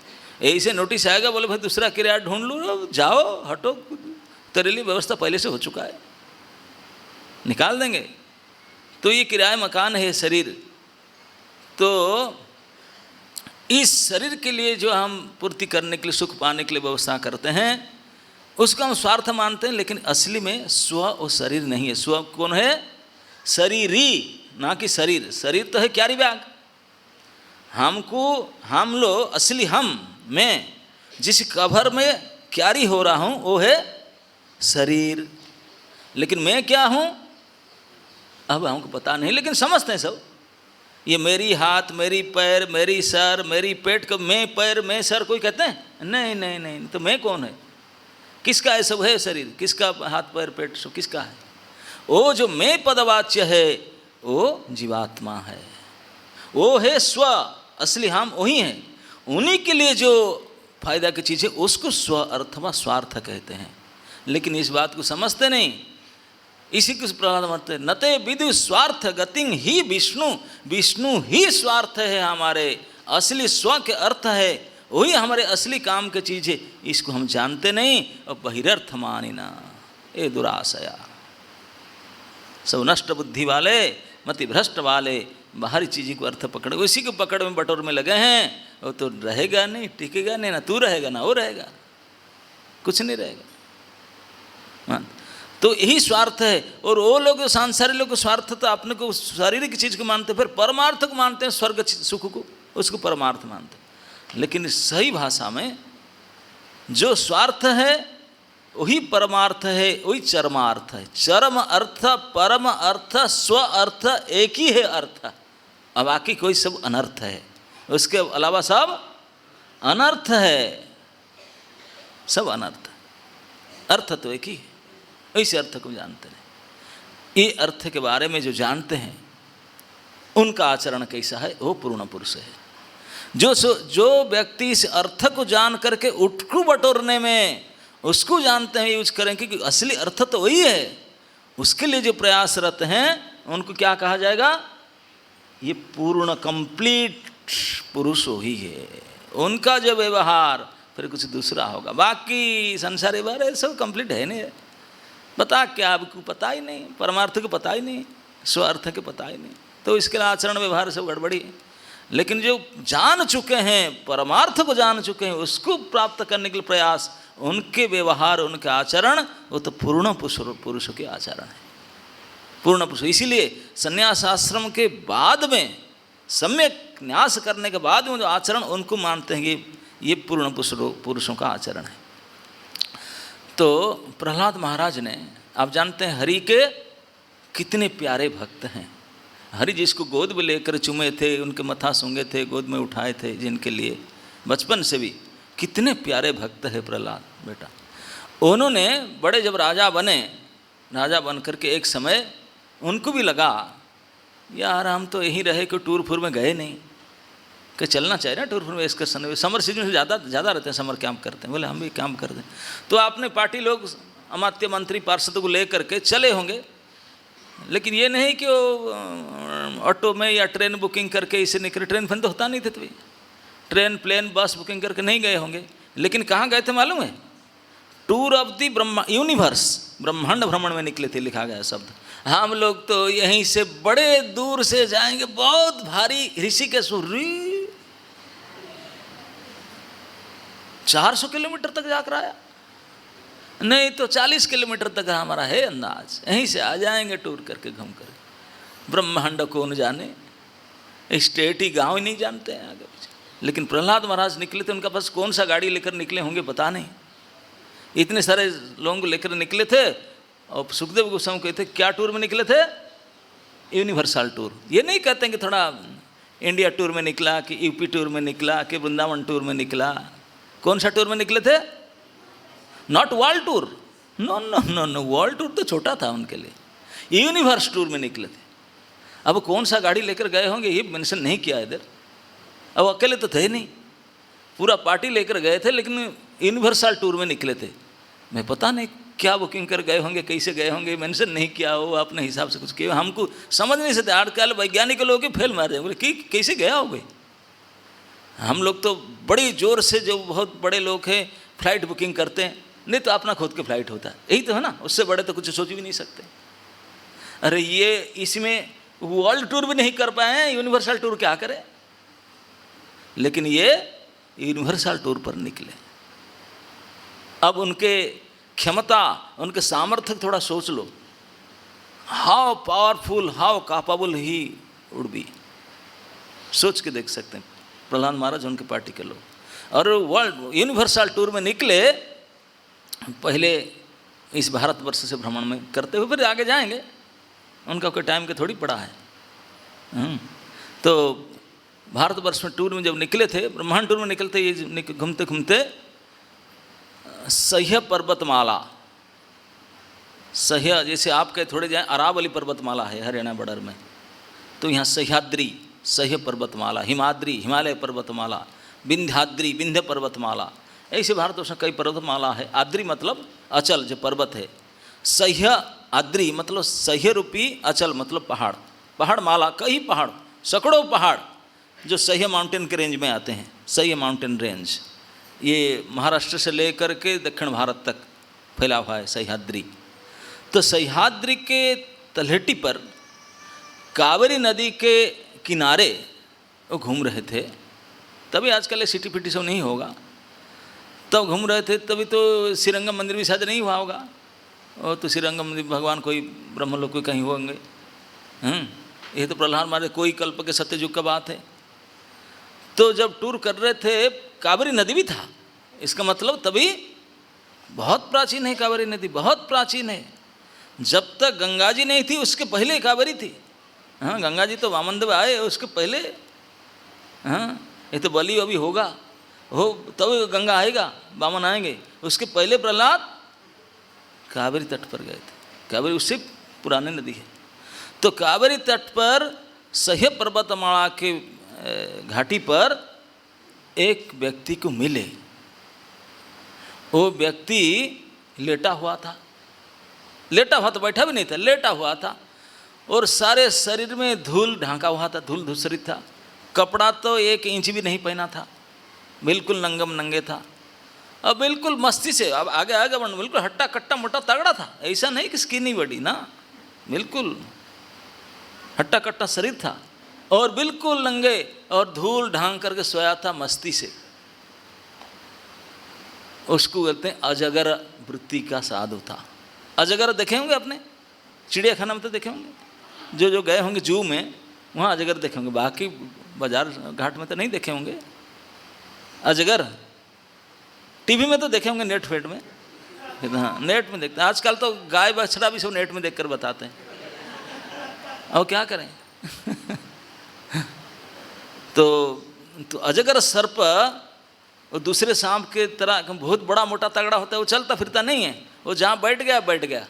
ऐसे नोटिस आएगा, बोले भाई दूसरा किराया ढूंढ लो, जाओ हटो, तेरे लिए व्यवस्था पहले से हो चुका है, निकाल देंगे। तो ये किराए मकान है शरीर, तो इस शरीर के लिए जो हम पूर्ति करने के लिए, सुख पाने के लिए व्यवस्था करते हैं, उसको हम स्वार्थ मानते हैं। लेकिन असली में स्व और शरीर नहीं है। स्व कौन है? शरीरी, ना कि शरीर। शरीर तो है क्यारी बैग। हमको, हम लोग असली मैं जिस कवर में क्यारी हो रहा हूँ वो है शरीर। लेकिन मैं क्या हूँ अब हमको पता नहीं, लेकिन समझते हैं सब। ये मेरी हाथ, मेरी पैर, मेरी सर, मेरी पेट को मैं पैर मैं सर कोई कहते हैं? नहीं नहीं नहीं। तो मैं कौन है? किसका है सब है शरीर? किसका हाथ पैर पेट सब किसका है? वो जो मैं पदवाच्य है वो जीवात्मा है, वो है स्व। असली हम वही हैं। उन्हीं के लिए जो फायदा की चीज़ है उसको स्व अर्थवा स्वार्थ कहते हैं। लेकिन इस बात को समझते नहीं। इसी को प्रहलाद मरते नते विदु स्वार्थ गतिं ही विष्णु, विष्णु ही स्वार्थ है हमारे, असली स्व के अर्थ है, वही हमारे असली काम की चीज़ है। इसको हम जानते नहीं और बहिरर्थ मानिना, ये दुराशया। सब नष्ट बुद्धि वाले, मति भ्रष्ट वाले बाहरी चीज़ को अर्थ पकड़, उसी को पकड़ में बटोर में लगे हैं। वो तो रहेगा नहीं, टिकेगा नहीं, ना तू रहेगा ना वो रहेगा, कुछ नहीं रहेगा। तो यही स्वार्थ है। और वो लोग सांसारिक लोग स्वार्थ तो अपने को शारीरिक चीज़ को मानते, फिर परमार्थ को मानते हैं, स्वर्ग सुख को, उसको परमार्थ मानते हैं। लेकिन सही भाषा में जो स्वार्थ है वही परमार्थ है, वही चरमार्थ है। चरम अर्थ, परम अर्थ, स्व अर्थ एक ही है अर्थ। अब बाकी कोई सब अनर्थ है, उसके अलावा सब अनर्थ है, सब अनर्थ। अर्थ तो एक ही है, इस अर्थ को जानते हैं। ये अर्थ के बारे में जो जानते हैं उनका आचरण कैसा है, वो पूर्ण पुरुष है। जो व्यक्ति इस अर्थ को जान करके उठकू बटोरने में उसको जानते हैं, यूज करें, क्योंकि असली अर्थ तो वही है। उसके लिए जो प्रयासरत हैं उनको क्या कहा जाएगा? ये पूर्ण कंप्लीट पुरुष वही है। उनका जो व्यवहार फिर कुछ दूसरा होगा। बाकी संसारी व्यवहार सब कंप्लीट है नहीं, पता क्या आपको पता ही नहीं, परमार्थ को पता ही नहीं, स्वार्थ के पता ही नहीं, तो इसके लिए आचरण व्यवहार सब गड़बड़ी है। लेकिन जो जान चुके हैं, परमार्थ को जान चुके हैं, उसको प्राप्त करने के लिए प्रयास, उनके व्यवहार, उनके आचरण, वो तो पूर्ण पुरुषों के आचरण है, पूर्ण पुरुष। इसीलिए संन्यास आश्रम के बाद में, सम्यक न्यास करने के बाद में जो आचरण, उनको मानते हैं कि ये पूर्ण पुरुषों का आचरण है। तो प्रहलाद महाराज ने, आप जानते हैं हरि के कितने प्यारे भक्त हैं। हरि जिसको गोद में लेकर चूमे थे, उनके मथा सूंघे थे, गोद में उठाए थे, जिनके लिए बचपन से भी कितने प्यारे भक्त है प्रहलाद बेटा। उन्होंने बड़े जब राजा बने, राजा बन करके एक समय उनको भी लगा यार हम तो यहीं रहे, कोई टूर फूर में गए नहीं, कि चलना चाहिए ना टूर फूर में। एक्सकर्शन में समर सीजन से ज़्यादा रहते हैं, समर कैंप करते हैं। बोले हम भी कैंप करते हैं। तो आपने पार्टी लोग, अमात्य मंत्री पार्षद को ले करके चले होंगे, लेकिन ये नहीं कि वो ऑटो में या ट्रेन बुकिंग करके इसे निकले। ट्रेन फैन तो होता नहीं थे, तो ट्रेन प्लेन बस बुकिंग करके नहीं गए होंगे। लेकिन कहाँ गए थे मालूम है? टूर ऑफ दी यूनिवर्स, ब्रह्मांड भ्रमण में निकले थे, लिखा गया शब्द। हम लोग तो यहीं से बड़े दूर से जाएंगे, बहुत भारी, ऋषिकेश 400 किलोमीटर तक जाकर आया, नहीं तो 40 किलोमीटर तक हमारा है अंदाज, यहीं से आ जाएंगे टूर करके घूम कर। ब्रह्मांड कौन जाने, स्टेट ही गांव ही नहीं जानते हैं आगे पीछे। लेकिन प्रहलाद महाराज निकले थे, उनका पास कौन सा गाड़ी लेकर निकले होंगे पता नहीं, इतने सारे लोगों को लेकर निकले थे। और सुखदेव गोस्वामी कहते क्या टूर में निकले थे? Universal tour. ये नहीं कहते हैं कि थोड़ा इंडिया टूर में निकला, कि यूपी टूर में निकला, कि वृंदावन टूर में निकला। कौन सा टूर में निकले थे? Not world tour, no no no no, world tour तो छोटा था उनके लिए, यूनिवर्स टूर में निकले थे। अब कौन सा गाड़ी लेकर गए होंगे ये मेंशन नहीं किया इधर। अब अकेले तो थे नहीं, पूरा पार्टी लेकर गए थे, लेकिन यूनिवर्सल टूर में निकले थे। मैं पता नहीं क्या बुकिंग कर गए होंगे, कैसे गए होंगे, मेंशन नहीं किया हो, अपने हिसाब से कुछ किया, हमको समझ नहीं सकते। आजकल वैज्ञानिक लोग के फेल मार रहे हैं, बोले कि कैसे गया होगे। हम लोग तो बड़ी ज़ोर से, जो बहुत बड़े लोग हैं फ्लाइट बुकिंग करते हैं, नहीं तो अपना खुद के फ्लाइट होता है, यही तो है ना, उससे बड़े तो कुछ सोच भी नहीं सकते। अरे ये इसमें वर्ल्ड टूर भी नहीं कर पाए हैं, यूनिवर्सल टूर क्या करें, लेकिन ये यूनिवर्सल टूर पर निकले। अब उनके क्षमता, उनके सामर्थ्य थोड़ा सोच लो, how powerful, how capable he would be, सोच के देख सकते हैं प्रहलाद महाराज, उनके पार्टी के लोग। और वर्ल्ड यूनिवर्सल टूर में निकले, पहले इस भारतवर्ष से भ्रमण में करते हुए फिर आगे जाएंगे, उनका कोई टाइम के थोड़ी पड़ा है। तो भारतवर्ष में टूर में जब निकले थे, ब्रह्मांड टूर में निकलते, ये घूमते घूमते सह्य पर्वतमाला, सह्य जैसे आपके थोड़े जाए अरावली पर्वतमाला है हरियाणा बॉर्डर में, तो यहाँ सह्याद्री, सह्य पर्वतमाला, हिमाद्री, हिमालय पर्वतमाला, विंध्याद्री, विंध्य पर्वतमाला, ऐसे भारतवर्ष में कई पर्वतमाला है। आद्री मतलब अचल जो पर्वत है, सह्य आद्री मतलब सह्य रूपी, अचल मतलब पहाड़, पहाड़ माला, कई पहाड़, सैकड़ों पहाड़ जो सह्य माउंटेन के रेंज में आते हैं। सह्य माउंटेन रेंज ये महाराष्ट्र से लेकर के दक्षिण भारत तक फैला हुआ है सह्याद्री। तो सह्याद्री के तलहटी पर कावेरी नदी के किनारे वो घूम रहे थे, तभी आजकल सिटी फिटी सब नहीं होगा, तब घूम रहे थे, तभी तो श्रीरंगम मंदिर भी शायद नहीं हुआ होगा, और तो श्रीरंगम मंदिर भगवान कोई ब्रह्मलोक कोई कहीं होंगे। ये तो प्रहलाद महाराज कोई कल्प के सत्ययुग का बात है। तो जब टूर कर रहे थे, कावेरी नदी भी था, इसका मतलब तभी बहुत प्राचीन है कावेरी नदी, बहुत प्राचीन है। जब तक गंगा जी नहीं थी उसके पहले कावेरी थी। हाँ, गंगा जी तो वामनदेव आए उसके पहले। हाँ, ये तो बलि अभी होगा, हो तब गंगा आएगा, वामन आएंगे, उसके पहले प्रहलाद कावेरी तट पर गए थे। कावेरी उससे पुरानी नदी है। तो कावेरी तट पर सह्य पर्वतमाला के घाटी पर एक व्यक्ति को मिले। वो व्यक्ति लेटा हुआ था, लेटा हुआ तो बैठा भी नहीं था, लेटा हुआ था, और सारे शरीर में धूल ढांका हुआ था, धूल धूसरित था, कपड़ा तो 1 इंच भी नहीं पहना था, बिल्कुल नंगम नंगे था, अब बिल्कुल मस्ती से, अब आगे आगे बढ़, बिल्कुल हट्टा कट्टा मोटा तगड़ा था, ऐसा नहीं कि स्किनी बड़ी ना, बिल्कुल हट्टा कट्टा शरीर था, और बिल्कुल नंगे और धूल ढांक करके सोया था मस्ती से। उसको कहते हैं अजगर वृत्ति का साधु था। अजगर देखे होंगे आपने, चिड़ियाखाना में तो देखे होंगे, जो गए होंगे जू में, वहाँ अजगर देखे होंगे, बाकी बाजार घाट में तो नहीं देखे होंगे अजगर। टीवी में तो देखे होंगे, नेट फेट में, हाँ नेट में देखते हैं। आजकल तो गाय बछड़ा भी सब नेट में देखकर बताते हैं, और क्या करें। तो अजगर सर्प वो दूसरे सांप के तरह बहुत बड़ा मोटा तगड़ा होता है, वो चलता फिरता नहीं है, वो जहाँ बैठ गया बैठ गया।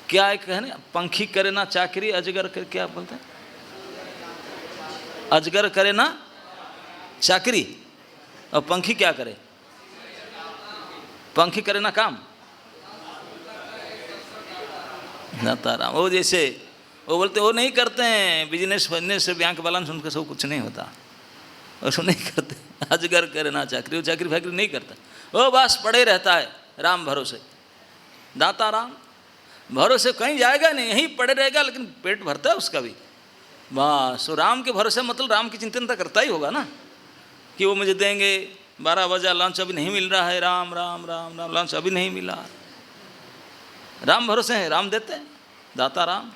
क्या है कहने, पंखी करे ना चाकरी, अजगर करे, क्या बोलते हैं, अजगर करे ना चाकरी और पंखी क्या करे, पंखी करे ना काम। दाताराम वो जैसे वो बोलते वो नहीं करते हैं बिजनेस से बैंक बैलेंस, उनका सब कुछ नहीं होता, उसको नहीं करते। अजगर करे ना चाकरी, वो चाकरी फैक्री नहीं करता, वो बस पड़े रहता है राम भरोसे। दाता राम भरोसे कहीं जाएगा नहीं, यहीं पड़े रहेगा, लेकिन पेट भरता है उसका भी बस। वो राम के भरोसे मतलब राम की चिंतन तो करता ही होगा ना, कि वो मुझे देंगे, 12 बजा लंच अभी नहीं मिल रहा है, राम राम राम राम लंच अभी नहीं मिला, राम भरोसे है, राम देते हैं दाता राम।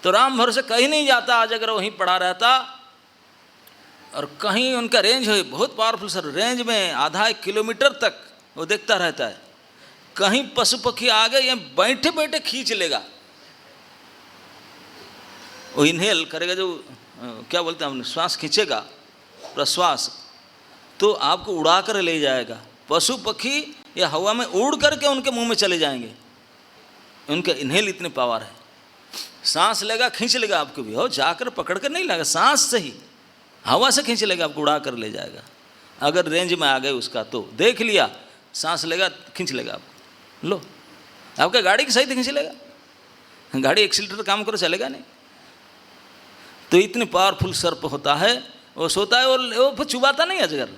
तो राम भरोसे कहीं नहीं जाता, आज अगर वहीं पड़ा रहता, और कहीं उनका रेंज है बहुत पावरफुल सर, रेंज में आधा किलोमीटर तक वो देखता रहता है, कहीं पशु पक्षी आ गए ये बैठे बैठे खींच लेगा, वो इनहेल करेगा, जो क्या बोलते हैं हम, श्वास खींचेगा प्रश्वास, तो आपको उड़ा कर ले जाएगा। पशु पक्षी या हवा में उड़ करके उनके मुंह में चले जाएंगे, उनका इनहेल इतने पावर है। सांस लेगा खींच लेगा आपको भी, हो जाकर पकड़ कर नहीं लेगा, सांस से ही हवा से खींच लेगा आपको, उड़ा कर ले जाएगा। अगर रेंज में आ गए उसका तो देख लिया, सांस लेगा खींच लेगा आपको। लो, आपका गाड़ी की सही नहीं चलेगा, गाड़ी एक्सीलेटर काम करो चलेगा नहीं। तो इतने पावरफुल सर्प होता है, वो सोता है और वो चुबाता नहीं अजगर,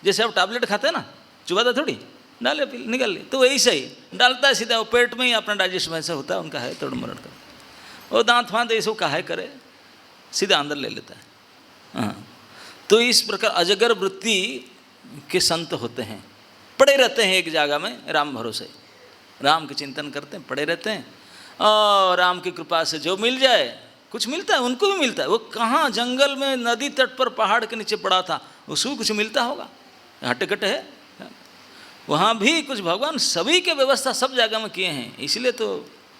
जैसे आप टैबलेट खाते हैं ना, चुबाता थोड़ी, डाले पी निकल ले, तो वही सही डालता है सीधा, वो पेट में ही अपना डाइजेशन ऐसा होता है उनका, है तोड़ मरड़ का, वो दांत फांत ऐसे काहे करे, सीधा अंदर ले लेता है। हाँ, तो इस प्रकार अजगर वृत्ति के संत होते हैं, पड़े रहते हैं एक जगह में राम भरोसे, राम के चिंतन करते हैं, पड़े रहते हैं, और राम की कृपा से जो मिल जाए, कुछ मिलता है उनको भी मिलता है। वो कहाँ जंगल में नदी तट पर पहाड़ के नीचे पड़ा था, उसको कुछ मिलता होगा, हट्टे कट्टे है, वहाँ भी कुछ भगवान सभी के व्यवस्था सब जगह में किए हैं, इसलिए तो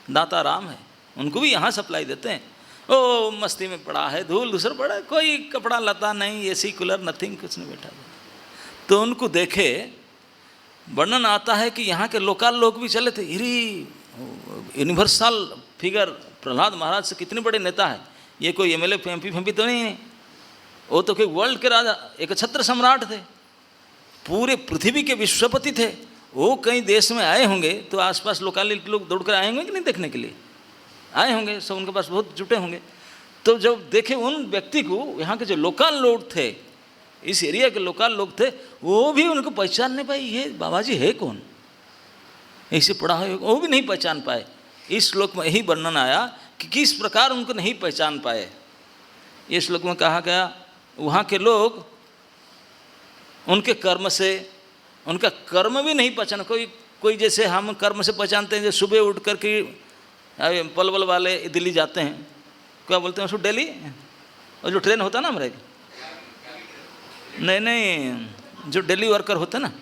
दाता राम है, उनको भी यहाँ सप्लाई देते हैं। ओ मस्ती में पड़ा है, धूल दूसरा पड़ा है, कोई कपड़ा लता नहीं, एसी कूलर नथिंग, कुछ नहीं बैठा। तो उनको देखे वर्णन आता है कि यहाँ के लोकल लोग भी चले थे, यूनिवर्सल फिगर प्रहलाद महाराज से कितने बड़े नेता है, ये कोई एमएलए एमपी तो नहीं है, वो तो कोई वर्ल्ड के राजा, एक छत्र सम्राट थे, पूरे पृथ्वी के विश्वपति थे। वो कई देश में आए होंगे तो आसपास लोकालिटी लोग दौड़ कर आए होंगे कि नहीं, देखने के लिए आए होंगे, सब उनके पास बहुत जुटे होंगे। तो जब देखे उन व्यक्ति को, यहाँ के जो लोकल लोग थे, इस एरिया के लोकल लोग थे, वो भी उनको पहचान नहीं पाए, ये बाबा जी है कौन, ऐसे पढ़ा है, वो भी नहीं पहचान पाए। इस श्लोक में यही वर्णन आया कि किस प्रकार उनको नहीं पहचान पाए। ये श्लोक में कहा गया, वहाँ के लोग उनके कर्म से, उनका कर्म भी नहीं पहचाना। कोई जैसे हम कर्म से पहचानते हैं, जैसे सुबह उठ कर के पलवल वाले दिल्ली जाते हैं, क्या बोलते हैं उसको, दिल्ली, और जो ट्रेन होता है ना हमारे, नहीं जो दिल्ली वर्कर होते हैं ना,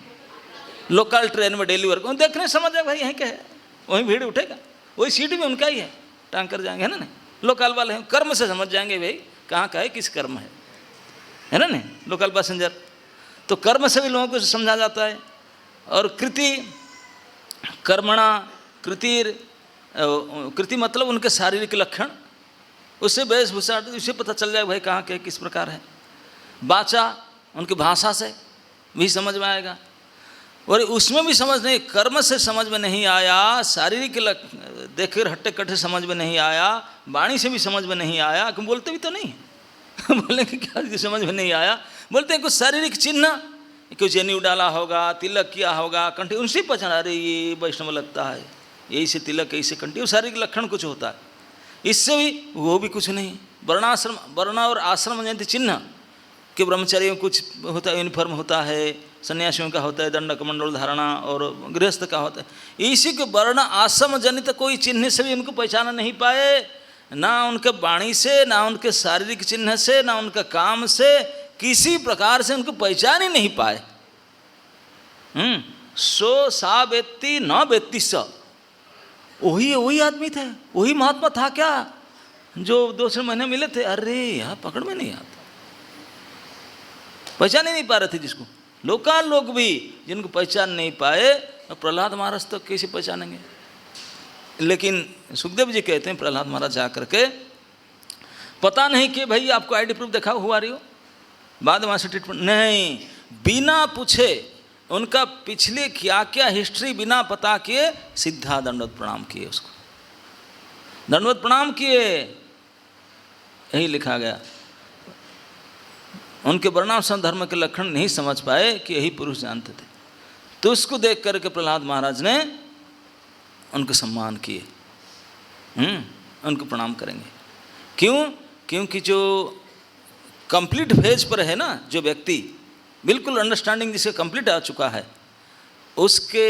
लोकल ट्रेन में दिल्ली वर्कर, देखने समझ जाए भाई यहीं क्या है, वहीं भीड़ उठेगा, वही सीट भी उनका ही है, टांग कर जाएंगे, है ना नहीं, लोकल वाले हैं, कर्म से समझ जाएंगे भाई कहाँ का है, किस कर्म है ना नहीं, लोकल पैसेंजर। तो कर्म से भी लोगों को समझा जाता है। और कृति, कर्मणा, कृति मतलब उनके शारीरिक लक्षण, उससे वेशभूषा, उससे पता चल जाए भाई कहाँ के किस प्रकार है। वाचा, उनकी भाषा से भी समझ में आएगा, और उसमें भी समझ नहीं, कर्म से समझ में नहीं आया, शारीरिक देख कर हट्टे कट्टे समझ में नहीं आया, वाणी से भी समझ में नहीं आया, क्यों बोलते भी तो नहीं बोले कि क्या समझ में नहीं आया, बोलते हैं कुछ शारीरिक चिन्ह, कुछ जनेऊ डाला होगा, तिलक किया होगा, कंठी, उनसे पहचान, अरे ये वैष्णव लगता है, यही से तिलक, यही से कंठी, वो शारीरिक लक्षण कुछ होता है। इससे भी वो भी कुछ नहीं। वर्णाश्रम, वर्ण और आश्रम जयंती चिन्ह कि ब्रह्मचारियों कुछ होता है, यूनिफॉर्म होता है, सन्यासियों का होता है दंड कमंडल धारणा, और गृहस्थ का होता है। इसी के वर्ण आश्रम जनित कोई चिन्ह से भी उनको पहचान नहीं पाए, ना उनके वाणी से, ना उनके शारीरिक चिन्ह से, ना उनका काम से, किसी प्रकार से उनको पहचान ही नहीं पाए। सो सा व्यक्ति न व्यक्ति स, वही आदमी थे, वही महात्मा था क्या जो 2 महीने मिले थे। अरे यार पकड़ में नहीं आता, पहचान ही नहीं पा रहे थे जिसको, लोकल लोग भी जिनको पहचान नहीं पाए, प्रहलाद महाराज तो कैसे पहचानेंगे। लेकिन सुखदेव जी कहते हैं प्रहलाद महाराज जा करके, पता नहीं कि भाई आपको आईडी प्रूफ देखा हुआ रही हो, बाद में से ट्रीटमेंट नहीं, बिना पूछे उनका पिछले क्या क्या हिस्ट्री बिना पता किए सीधा दंडवत प्रणाम किए, उसको दंडवत प्रणाम किए, यही लिखा गया। उनके वर्णाश्रम धर्म के लक्षण नहीं समझ पाए कि यही पुरुष जानते थे। तो उसको देख करके प्रहलाद महाराज ने उनको सम्मान किए, उनको प्रणाम करेंगे। क्यों? क्योंकि जो कंप्लीट फेज पर है ना, जो व्यक्ति बिल्कुल अंडरस्टैंडिंग जिसे कंप्लीट आ चुका है, उसके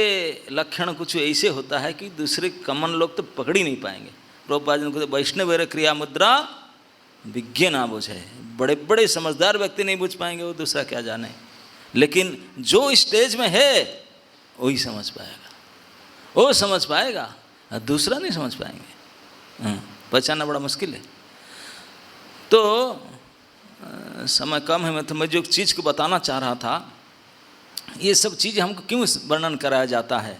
लक्षण कुछ ऐसे होता है कि दूसरे कॉमन लोग तो पकड़ ही नहीं पाएंगे। प्रभुपाद जी को वैष्णव क्रिया मुद्रा विज्ञ ना बुझे, बड़े बड़े समझदार व्यक्ति नहीं बुझ पाएंगे, वो दूसरा क्या जाने। लेकिन जो स्टेज में है वही समझ पाएगा, वो समझ पाएगा, दूसरा नहीं समझ पाएंगे, पहचानना बड़ा मुश्किल है। तो समय कम है, मैं जो चीज़ को बताना चाह रहा था, ये सब चीज़ हमको क्यों वर्णन कराया जाता है,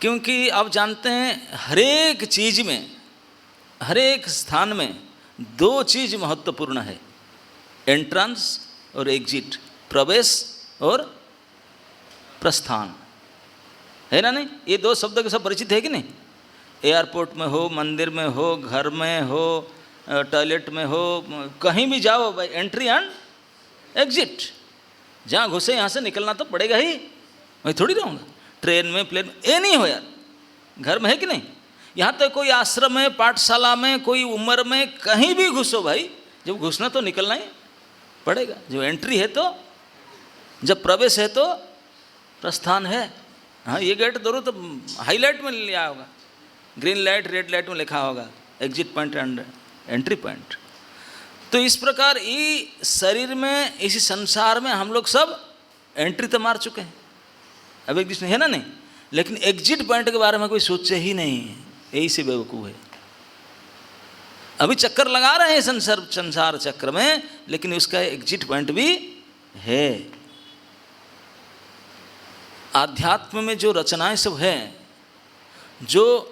क्योंकि आप जानते हैं हरेक चीज़ में, हरेक स्थान में 2 चीज़ महत्वपूर्ण है, एंट्रेंस और एग्जिट, प्रवेश और प्रस्थान, है ना नहीं? ये दो शब्द के सब परिचित है कि नहीं? एयरपोर्ट में हो, मंदिर में हो, घर में हो, टॉयलेट में हो, कहीं भी जाओ भाई, एंट्री एंड एग्जिट। जहाँ घुसे यहाँ से निकलना तो पड़ेगा ही, मैं थोड़ी रहूँगा। ट्रेन में, प्लेन में, ये नहीं हो यार, घर में है कि नहीं? यहाँ तक कोई आश्रम में, पाठशाला में, कोई उम्र में, कहीं भी घुसो भाई, जब घुसना तो निकलना ही पड़ेगा। जो एंट्री है तो, जब प्रवेश है तो प्रस्थान है। हाँ, ये गेट जरूर तो हाईलाइट में लिया होगा, ग्रीन लाइट रेड लाइट में लिखा होगा exit point and entry point. तो इस प्रकार ये शरीर में, इसी संसार में हम लोग सब एंट्री तो मार चुके हैं, अब एग्जिट है ना नहीं, लेकिन एग्जिट पॉइंट के बारे में कोई सोचे ही नहीं है, यही से बेवकूफ़ है। अभी चक्कर लगा रहे हैं संसार चक्र में, लेकिन उसका एग्जिट पॉइंट भी है। आध्यात्म में जो रचनाएं सब हैं, जो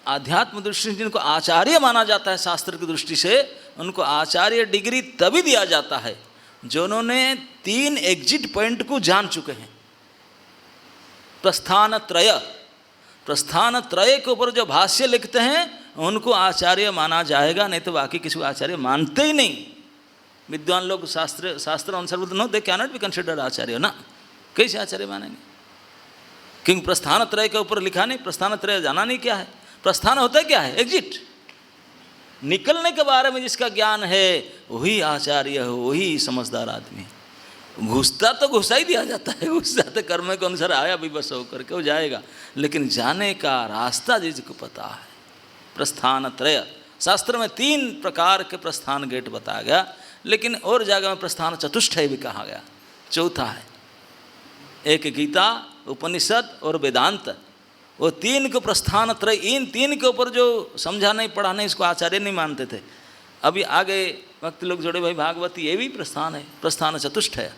आध्यात्म दृष्टि से जिनको आचार्य माना जाता है शास्त्र की दृष्टि से, उनको आचार्य डिग्री तभी दिया जाता है जो उन्होंने 3 एग्जिट पॉइंट को जान चुके हैं। प्रस्थान त्रय के ऊपर जो भाष्य लिखते हैं उनको आचार्य माना जाएगा, नहीं तो बाकी किसी को आचार्य मानते ही नहीं। विद्वान लोग शास्त्र अनुसार no, they can not be considered आचार्य ना, कैसे आचार्य मानेंगे? क्योंकि प्रस्थान त्रय के ऊपर लिखा नहीं, प्रस्थान त्रय जाना नहीं क्या है, प्रस्थान होता है क्या है, एग्जिट। निकलने के बारे में जिसका ज्ञान है वही आचार्य है, वही समझदार आदमी है। घुसता तो घुसा ही दिया जाता है, घुस जाते कर्म के अनुसार आया भी बस होकर के वो जाएगा, लेकिन जाने का रास्ता जिसको पता है। प्रस्थान त्रय, शास्त्र में 3 प्रकार के प्रस्थान गेट बताया गया, लेकिन और जगह में प्रस्थान चतुष्टय भी कहा गया, चौथा है। एक गीता, उपनिषद और वेदांत, वो 3 को प्रस्थान त्रय, इन 3 के ऊपर जो समझा नहीं पढ़ा नहीं, इसको आचार्य नहीं मानते थे। अभी आगे भक्त लोग जोड़े भाई भागवती, ये भी प्रस्थान है, प्रस्थान चतुष्टय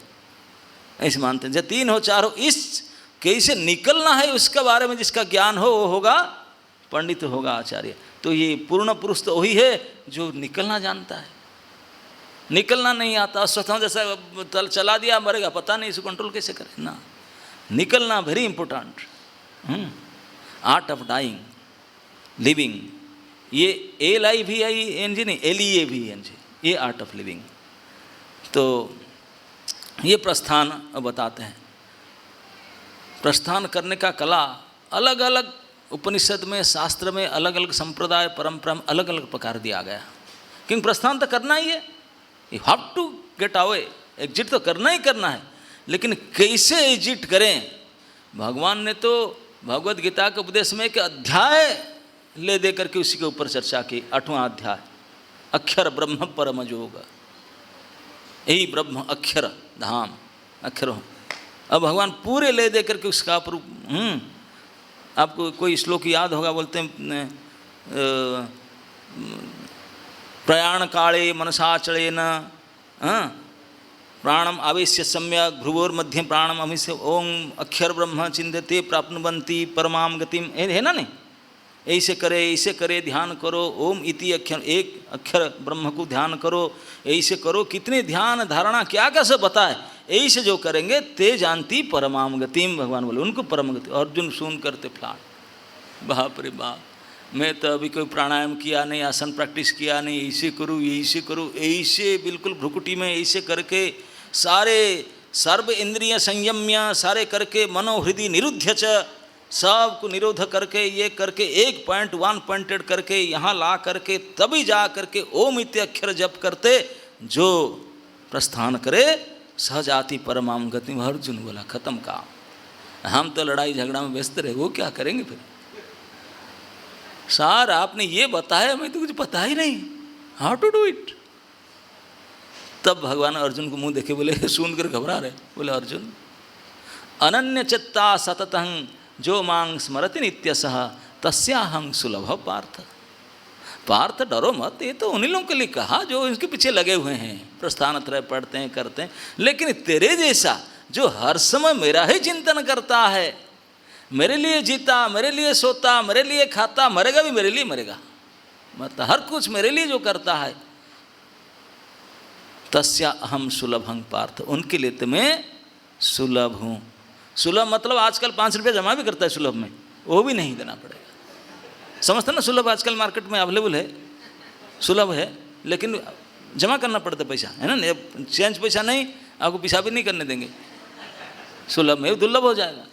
ऐसे मानते हैं। जब 3 हो 4 हो, इस कैसे निकलना है उसके बारे में जिसका ज्ञान हो वो होगा पंडित, होगा आचार्य। तो ये पूर्ण पुरुष तो वही है जो निकलना जानता है। निकलना नहीं आता, स्वतः जैसा चला दिया मरेगा, पता नहीं, इसको कंट्रोल कैसे करें ना। निकलना very important. Art of dying, living, ये LIVING नहीं, LEAVING, ये आर्ट ऑफ लिविंग। तो ये प्रस्थान बताते हैं। प्रस्थान करने का कला अलग अलग उपनिषद में, शास्त्र में, अलग अलग संप्रदाय परंपरा में अलग अलग प्रकार दिया गया। क्योंकि प्रस्थान तो करना ही है, you have to get away, exit तो करना ही करना है, लेकिन कैसे एग्जिट करें। भगवान ने तो भगवद गीता के उपदेश में एक अध्याय ले दे करके उसी के ऊपर चर्चा की, 8वां अध्याय, अक्षर ब्रह्म परम योग, यही ब्रह्म अक्षर धाम, अक्षर। अब भगवान पूरे ले दे करके उसका आपको कोई श्लोक याद होगा, बोलते हैं प्रयाण काले मनसाचलेन प्राणम आवेश्य सम्यक भ्रुवोर्मध्ये प्राणम अमिष्य ओम अक्षर ब्रह्म चिंतते प्राप्नुवन्ति परमाम गतिम, है ना नहीं? ऐसे करे ध्यान करो, ओम इति अक्षर, एक अक्षर ब्रह्म को ध्यान करो, ऐसे करो, कितने ध्यान धारणा क्या क्या सब बताए, ऐसे जो करेंगे ते जानती परमाम गतिम, भगवान बोले उनको परम गति। अर्जुन सुन करते फ्लाट, बाप रे बाप, मैं तो अभी कोई प्राणायाम किया नहीं, आसन प्रैक्टिस किया नहीं, ऐसे करूँ ऐसे बिल्कुल भ्रुकुटी में ऐसे करके सारे सर्व इंद्रिय संयम्य सारे करके मनोहृदय निरुद्ध च, सब को निरोध करके ये करके 1 पॉइंटेड करके यहाँ ला करके तभी जा करके ओम इत्य अक्षर जप करते जो प्रस्थान करे सहजाति परमाम गति। अर्जुन बोला खत्म काम, हम तो लड़ाई झगड़ा में व्यस्त रहे, वो क्या करेंगे फिर। सार आपने ये बताया, मैं तो कुछ पता ही नहीं, हाउ टू डू इट। तब भगवान अर्जुन को मुंह देखे बोले, सुन कर घबरा रहे, बोले अर्जुन अनन्य चित्ता सततं जो मांग स्मरति नित्यसः तस्याहं सुलभ पार्थ। पार्थ डरो मत, ये तो उन्हीं लोगों के लिए कहा जो इसके पीछे लगे हुए हैं, प्रस्थान त्रय पढ़ते हैं करते हैं, लेकिन तेरे जैसा जो हर समय मेरा ही चिंतन करता है, मेरे लिए जीता, मेरे लिए सोता, मेरे लिए खाता, मरेगा भी मेरे लिए मरेगा, मतलब हर कुछ मेरे लिए जो करता है, तस्या अहम सुलभं पार्थ, उनके लिए तो मैं सुलभ हूँ। सुलभ मतलब आजकल 5 रुपये जमा भी करता है सुलभ में, वो भी नहीं देना पड़ेगा। समझते ना, सुलभ आजकल मार्केट में अवेलेबल है, सुलभ है, लेकिन जमा करना पड़ता है पैसा, है ना। चेंज पैसा नहीं, आपको पेशाब भी नहीं करने देंगे। सुलभ में दुर्लभ हो जाएगा।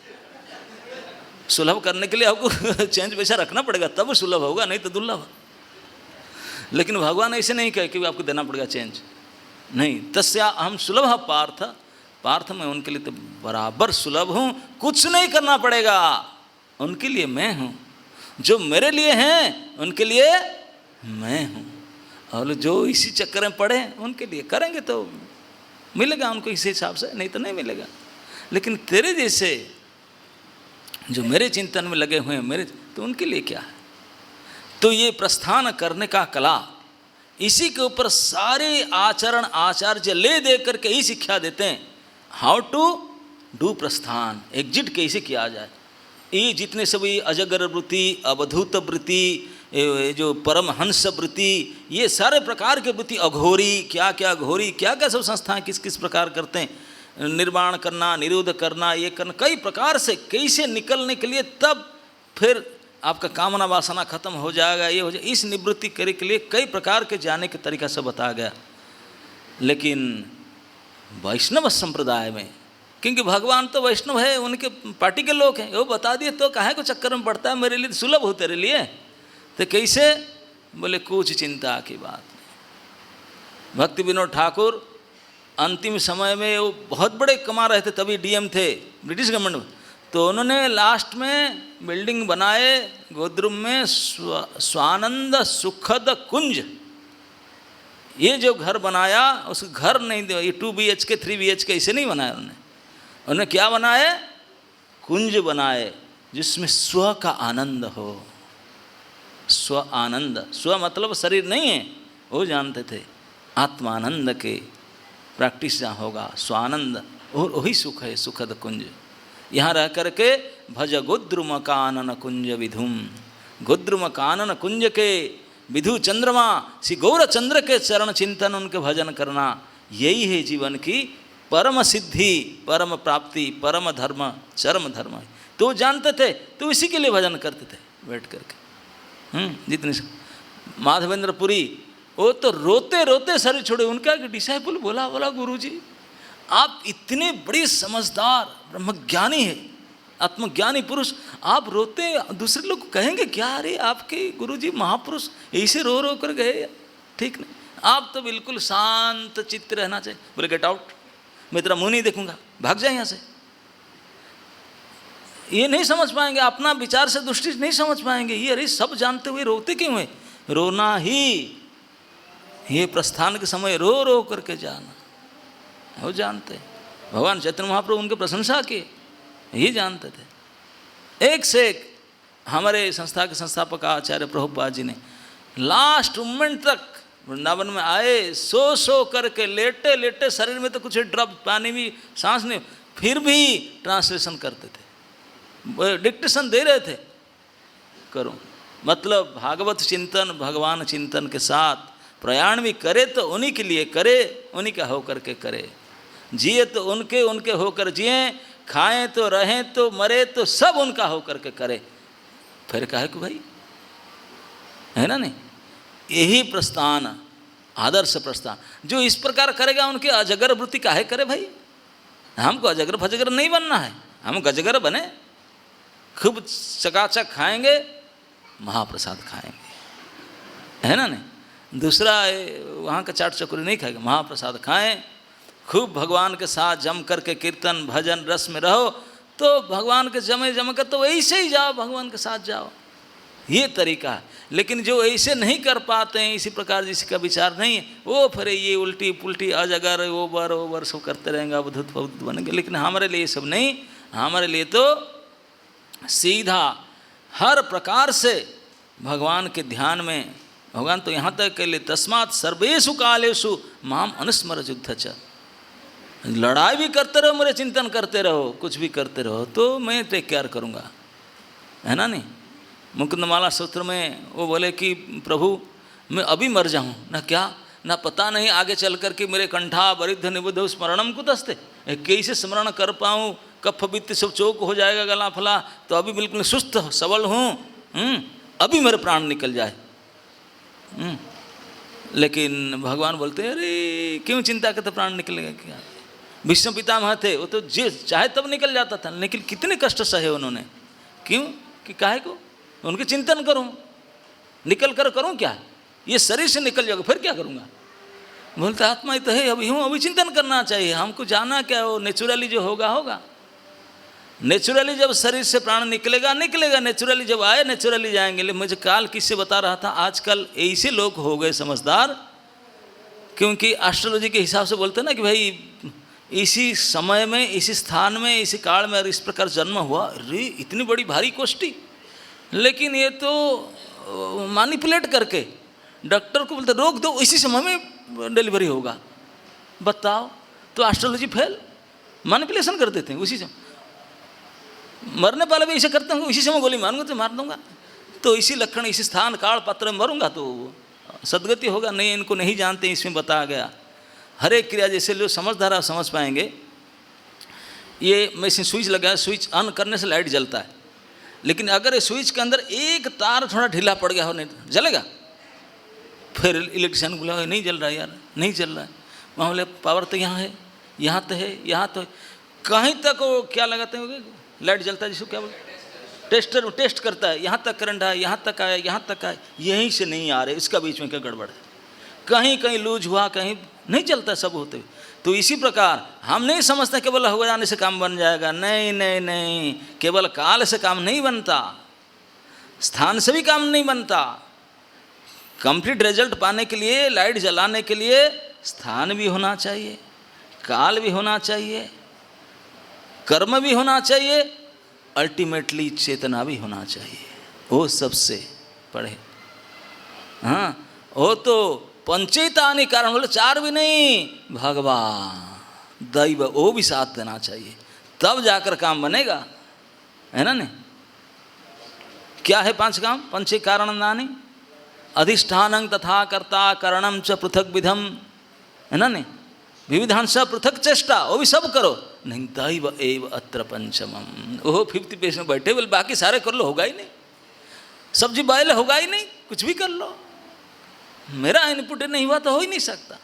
सुलभ करने के लिए आपको चेंज पैसा रखना पड़ेगा, तब सुलभ होगा, नहीं तो दुर्लभ। लेकिन भगवान ऐसे नहीं कहे कि आपको देना पड़ेगा चेंज, नहीं। तस्या हम सुलभ पार्थ, पार्थ में उनके लिए तो बराबर सुलभ हूँ, कुछ नहीं करना पड़ेगा, उनके लिए मैं हूँ। जो मेरे लिए हैं उनके लिए मैं हूँ, और जो इसी चक्कर में पड़े उनके लिए करेंगे तो मिलेगा उनको इसी हिसाब से, नहीं तो नहीं मिलेगा। लेकिन तेरे जैसे जो मेरे चिंतन में लगे हुए हैं, मेरे, तो उनके लिए क्या है। तो ये प्रस्थान करने का कला, इसी के ऊपर सारे आचरण आचार्य ले दे करके ही शिक्षा देते हैं, हाउ टू डू प्रस्थान, एग्जिट कैसे किया जाए। ये जितने सभी अजगर वृत्ति, अवधूत वृत्ति, जो परमहंस वृत्ति, ये सारे प्रकार के वृत्ति, अघोरी, क्या क्या घोरी, क्या क्या सब संस्थाएं किस किस प्रकार करते हैं, निर्माण करना, निरोध करना, ये करना, कई प्रकार से कैसे निकलने के लिए, तब फिर आपका कामना वासना खत्म हो जाएगा, ये हो जाए, इस निवृत्ति करे के लिए कई प्रकार के जाने के तरीका सब बताया गया। लेकिन वैष्णव संप्रदाय में, क्योंकि भगवान तो वैष्णव है, उनके पार्टी के लोग हैं, वो बता दिए तो काहे को चक्कर में पड़ता है, मेरे लिए सुलभ हो तेरे लिए, तो कैसे, बोले कुछ चिंता की बात नहीं। भक्ति विनोद ठाकुर अंतिम समय में वो बहुत बड़े कमा रहे थे, तभी डीएम थे ब्रिटिश गवर्नमेंट में, तो उन्होंने लास्ट में बिल्डिंग बनाए गोद्रुम में, स्वानंद सुखद कुंज, ये जो घर बनाया, उस घर नहीं, ये 2 BHK 3 BHK ऐसे नहीं बनाया उन्होंने क्या बनाए, कुंज बनाए, जिसमें स्व का आनंद हो। स्व आनंद, स्व मतलब शरीर नहीं है, वो जानते थे, आत्मानंद के प्रैक्टिस जहाँ होगा, स्वानंद, और वही सुख है, सुखद कुंज। यहाँ रह करके भज गोद्रुम कानन कुंज विधुम, गोद्रुम कानन कुंज के विधु चंद्रमा श्री गौर चंद्र के चरण चिंतन, उनके भजन करना, यही है जीवन की परम सिद्धि, परम प्राप्ति, परम धर्म, चरम धर्म है। तो जानते थे, तो इसी के लिए भजन करते थे बैठ करके। जितने माधवेंद्र पुरी, वो तो रोते रोते शरीर छोड़े, उनका डिसाइपल बोला गुरुजी आप इतने बड़े समझदार ब्रह्मज्ञानी है, आत्मज्ञानी पुरुष, आप रोते, दूसरे लोग कहेंगे क्या, अरे आपके गुरुजी महापुरुष ऐसे रो रो कर गए, ठीक नहीं, आप तो बिल्कुल शांत चित्त रहना चाहिए। बोले गेट आउट, मैं तेरा मुंह नहीं देखूंगा, भाग जाए यहाँ से। ये नहीं समझ पाएंगे, अपना विचार से दृष्टि नहीं समझ पाएंगे, ये अरे सब जानते हुए रोते क्यों है। रोना ही, ये प्रस्थान के समय रो रो करके जाना, वो जानते। भगवान चैतन्य महाप्रभु उनके प्रशंसा किए, ये जानते थे। एक से एक हमारे संस्था के संस्थापक आचार्य प्रभुपाद जी ने लास्ट मोमेंट तक वृंदावन में आए, सो करके लेटे लेटे, शरीर में तो कुछ ड्रॉप पानी भी, सांस नहीं, फिर भी ट्रांसलेशन करते थे, डिक्टेशन दे रहे थे, करो मतलब भागवत चिंतन, भगवान चिंतन के साथ प्रयाण भी करे तो उन्हीं के लिए करे, उन्हीं का होकर के करे, जिए तो उनके होकर जिए, खाएं तो रहें तो मरे तो सब उनका होकर के करे। फिर कहे कि भाई है ना, नहीं, यही प्रस्थान, आदर्श प्रस्थान, जो इस प्रकार करेगा उनके अजगर वृत्ति काहे करे भाई। हमको अजगर फजगर नहीं बनना है, हम गजगर बने, खूब चकाचक खाएंगे, महाप्रसाद खाएंगे, है ना नहीं। दूसरा वहाँ का चाट चकोरी नहीं खाएगा, महाप्रसाद खाएं, खूब भगवान के साथ जम करके कीर्तन भजन रस में रहो, तो भगवान के जम कर तो ऐसे ही जाओ, भगवान के साथ जाओ, ये तरीका है। लेकिन जो ऐसे नहीं कर पाते हैं, इसी प्रकार जिसका विचार नहीं है, वो फिर ये उल्टी पुल्टी अजगर ओवर सब करते रहेंगे, अवधूत फवधूत बनेंगे। लेकिन हमारे लिए सब नहीं, हमारे लिए तो सीधा हर प्रकार से भगवान के ध्यान में, भगवान तो यहाँ तक के लिए तस्मात् सर्वेषु कालेषु माम अनुस्मर युद्ध च, लड़ाई भी करते रहो, मेरे चिंतन करते रहो, कुछ भी करते रहो, तो मैं टेक केयर करूँगा, है ना नहीं। मुकुंदमाला सूत्र में वो बोले कि प्रभु मैं अभी मर जाऊँ ना, क्या ना पता नहीं आगे चल कर के मेरे कंठा वरिद्ध निबुद्ध स्मरणम कुतस्ते, कैसे स्मरण कर पाऊँ, कफ वित्त सब चोक हो जाएगा, गला फला, तो अभी बिल्कुल सुस्त सबल हूँ, अभी मेरे प्राण निकल जाए। लेकिन भगवान बोलते हैं अरे क्यों चिंता करते, प्राण निकलेगा क्या। भीष्म पितामह थे, वो तो जे चाहे तब निकल जाता था, लेकिन कितने कष्ट सहे उन्होंने। क्यों कि काहे को, उनके चिंतन करूं, निकल कर करूं क्या, ये शरीर से निकल जाएगा फिर क्या करूंगा। बोलते आत्मा ही तो है, अभी हूँ, अभी चिंतन करना चाहिए हमको, जाना क्या, वो नेचुरली जो होगा होगा। नेचुरली जब शरीर से प्राण निकलेगा निकलेगा, नेचुरली जब आए नेचुरली जाएंगे। लेकिन मुझे काल किससे बता रहा था, आजकल ऐसे लोग हो गए समझदार, क्योंकि एस्ट्रोलॉजी के हिसाब से बोलते हैं ना कि भाई इसी समय में, इसी स्थान में, इसी काल में इस प्रकार जन्म हुआ, अरे इतनी बड़ी भारी कोष्ठी। लेकिन ये तो मैनिपुलेट करके डॉक्टर को बोलते रोक दो, इसी समय में डिलीवरी होगा। बताओ, तो एस्ट्रोलॉजी फेल, मैनिपुलेशन कर देते हैं उसी समय। मरने वाले भी ऐसे करते हैं, इसी समय गोली मारूंगा तो मार दूंगा, तो इसी लक्षण, इसी स्थान काल पात्र में मरूंगा तो सदगति होगा। नहीं, इनको नहीं जानते, इसमें बताया गया हर एक क्रिया, जैसे लोग समझदार आप समझ पाएंगे। ये मैं इसमें स्विच लगाया, स्विच ऑन करने से लाइट जलता है, लेकिन अगर इस स्विच के अंदर एक तार थोड़ा ढीला पड़ गया हो, नहीं जलेगा। फिर इलेक्ट्रिशियन बोला नहीं जल रहा है यार, नहीं जल रहा है। वहाँ बोले पावर तो यहाँ है, यहाँ तो है, यहाँ तो है, कहीं तक वो क्या लगाते हैं लाइट जलता है, जिसको क्या बोलते, टेस्टर टेस्ट करता है, यहाँ तक करंट है, यहाँ तक आया, यहाँ तक आया, यहीं से नहीं आ रहे, इसका बीच में क्या गड़बड़ है, कहीं कहीं लूज हुआ, कहीं नहीं चलता, सब होते हुए। तो इसी प्रकार हम नहीं समझते केवल हो जाने से काम बन जाएगा, नहीं नहीं नहीं, केवल काल से काम नहीं बनता, स्थान से भी काम नहीं बनता। कंप्लीट रिजल्ट पाने के लिए, लाइट जलाने के लिए स्थान भी होना चाहिए, काल भी होना चाहिए, कर्म भी होना चाहिए, अल्टीमेटली चेतना भी होना चाहिए। वो सबसे पढ़े, हाँ, वो तो पंचेतानि कारण, बोले चार भी नहीं, भगवान दैव वो भी साथ देना चाहिए, तब जाकर काम बनेगा, है ना। नहीं, क्या है पांच काम, पंचे कारण नानी, अधिष्ठानं तथा कर्ता करणम च पृथक विधम, है ना। नहीं, विविधान स पृथक चेष्टा, वो भी सब करो, नहीं दैव एव अत्र पंचमम, वो 50 पेज में बैठे, बोले बाकी सारे कर लो, होगा ही नहीं, सब्जी बॉयल होगा ही नहीं, कुछ भी कर लो, मेरा इनपुट नहीं हुआ तो हो ही नहीं सकता।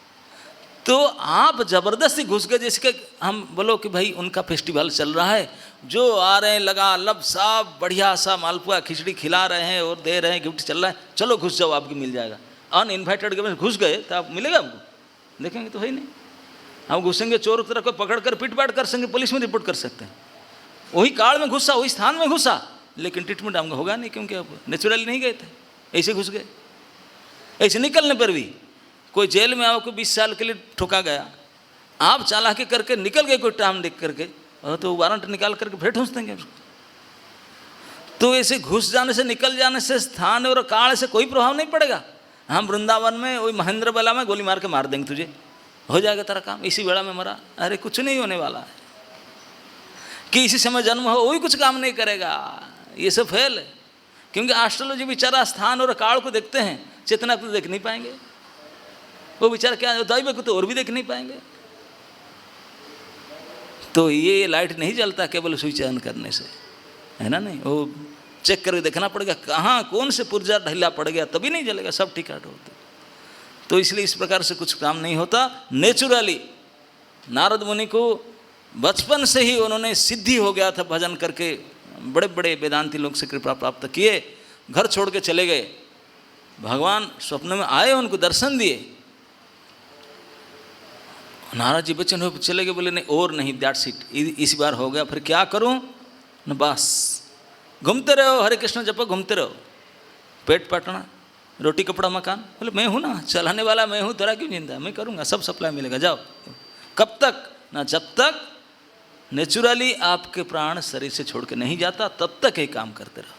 तो आप जबरदस्ती घुस गए, जिसके हम बोलो कि भाई उनका फेस्टिवल चल रहा है, जो आ रहे हैं लगा लब साफ बढ़िया सा मालपुआ खिचड़ी खिला रहे हैं और दे रहे हैं, गिफ्ट चल रहा है, चलो घुस जाओ आपकी मिल जाएगा। अनइन्वाइटेड के घुस गए तो आप मिलेगा आपको, देखेंगे तो है ही नहीं। हम घुसेंगे, चोर तरह को पकड़ कर पीट पाट कर सकेंगे, पुलिस में रिपोर्ट कर सकते हैं, वही काल में घुसा, वही स्थान में घुसा, लेकिन ट्रीटमेंट हमको होगा नहीं, क्योंकि आप नेचुरली नहीं गए थे, ऐसे घुस गए। ऐसे निकलने पर भी कोई जेल में आपको 20 साल के लिए ठोका गया, आप चालाकी करके निकल गए कोई टाइम देख करके, तो वारंट निकाल करके फिर ठूंस देंगे उसको। तो ऐसे घुस जाने से, निकल जाने से स्थान और काल से कोई प्रभाव नहीं पड़ेगा। हम वृंदावन में वही महेंद्र बेला में गोली मार के मार देंगे, तुझे हो जाएगा तेरा काम, इसी वेला में मरा, अरे कुछ नहीं होने वाला है। कि इसी समय जन्म हो, वही कुछ काम नहीं करेगा, ये सब फेल है। क्योंकि एस्ट्रोलॉजी बेचारा स्थान और काल को देखते हैं, चेतना को देख नहीं पाएंगे, वो बेचारा क्या दैव को तो और भी देख नहीं पाएंगे। तो ये लाइट नहीं जलता केवल स्विच ऑन करने से, है ना। नहीं, वो चेक करके देखना पड़ेगा कहाँ कौन से पुर्जा ढीला पड़ गया, तभी नहीं जलेगा, सब ठीक ठाक होते। तो इसलिए इस प्रकार से कुछ काम नहीं होता। नेचुरली नारद मुनि को बचपन से ही उन्होंने सिद्धि हो गया था, भजन करके बड़े बड़े वेदांती लोग से कृपा प्राप्त किए, घर छोड़ के चले गए, भगवान स्वप्न में आए, उनको दर्शन दिए। नारद जी बच्चन हो चले गए, बोले नहीं और नहीं, दैट्स इट, इस बार हो गया, फिर क्या करूं न, बस घूमते रहो, हरे कृष्ण जपो, घूमते रहो, पेट पाटना, रोटी कपड़ा मकान। बोले मैं हूँ ना, चलाने वाला मैं हूँ, तेरा क्यों चिंता, मैं करूँगा, सब सप्लाई मिलेगा, जाओ। कब तक ना, जब तक नेचुरली आपके प्राण शरीर से छोड़ के नहीं जाता, तब तक ये काम करते रहो,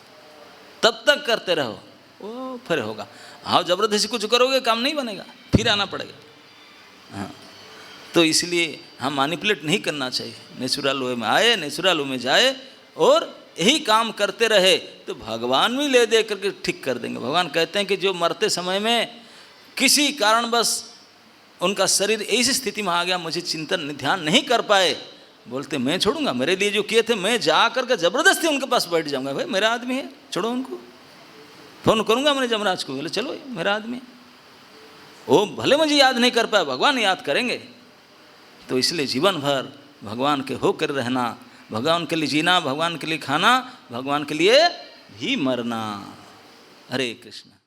तब तक करते रहो, वो फिर होगा। हाँ, जबरदस्ती कुछ करोगे काम नहीं बनेगा, फिर आना पड़ेगा। हाँ, तो इसलिए हम मैनिपुलेट नहीं करना चाहिए, नेचुरल वे में आए, नेचुरल वे में जाए और यही काम करते रहे, तो भगवान भी ले दे करके ठीक कर देंगे। भगवान कहते हैं कि जो मरते समय में किसी कारणवश उनका शरीर ऐसी स्थिति में आ गया, मुझे चिंतन ध्यान नहीं कर पाए, बोलते मैं छोड़ूंगा, मेरे लिए जो किए थे मैं जा करके ज़बरदस्ती उनके पास बैठ जाऊंगा, भाई मेरा आदमी है, छोड़ो उनको। फ़ोन करूंगा मैंने जमराज को, बोले चलो मेरा आदमी है। वो भले मुझे याद नहीं कर पाया, भगवान याद करेंगे। तो इसलिए जीवन भर भगवान के होकर रहना, भगवान के लिए जीना, भगवान के लिए खाना, भगवान के लिए भी मरना। हरे कृष्ण।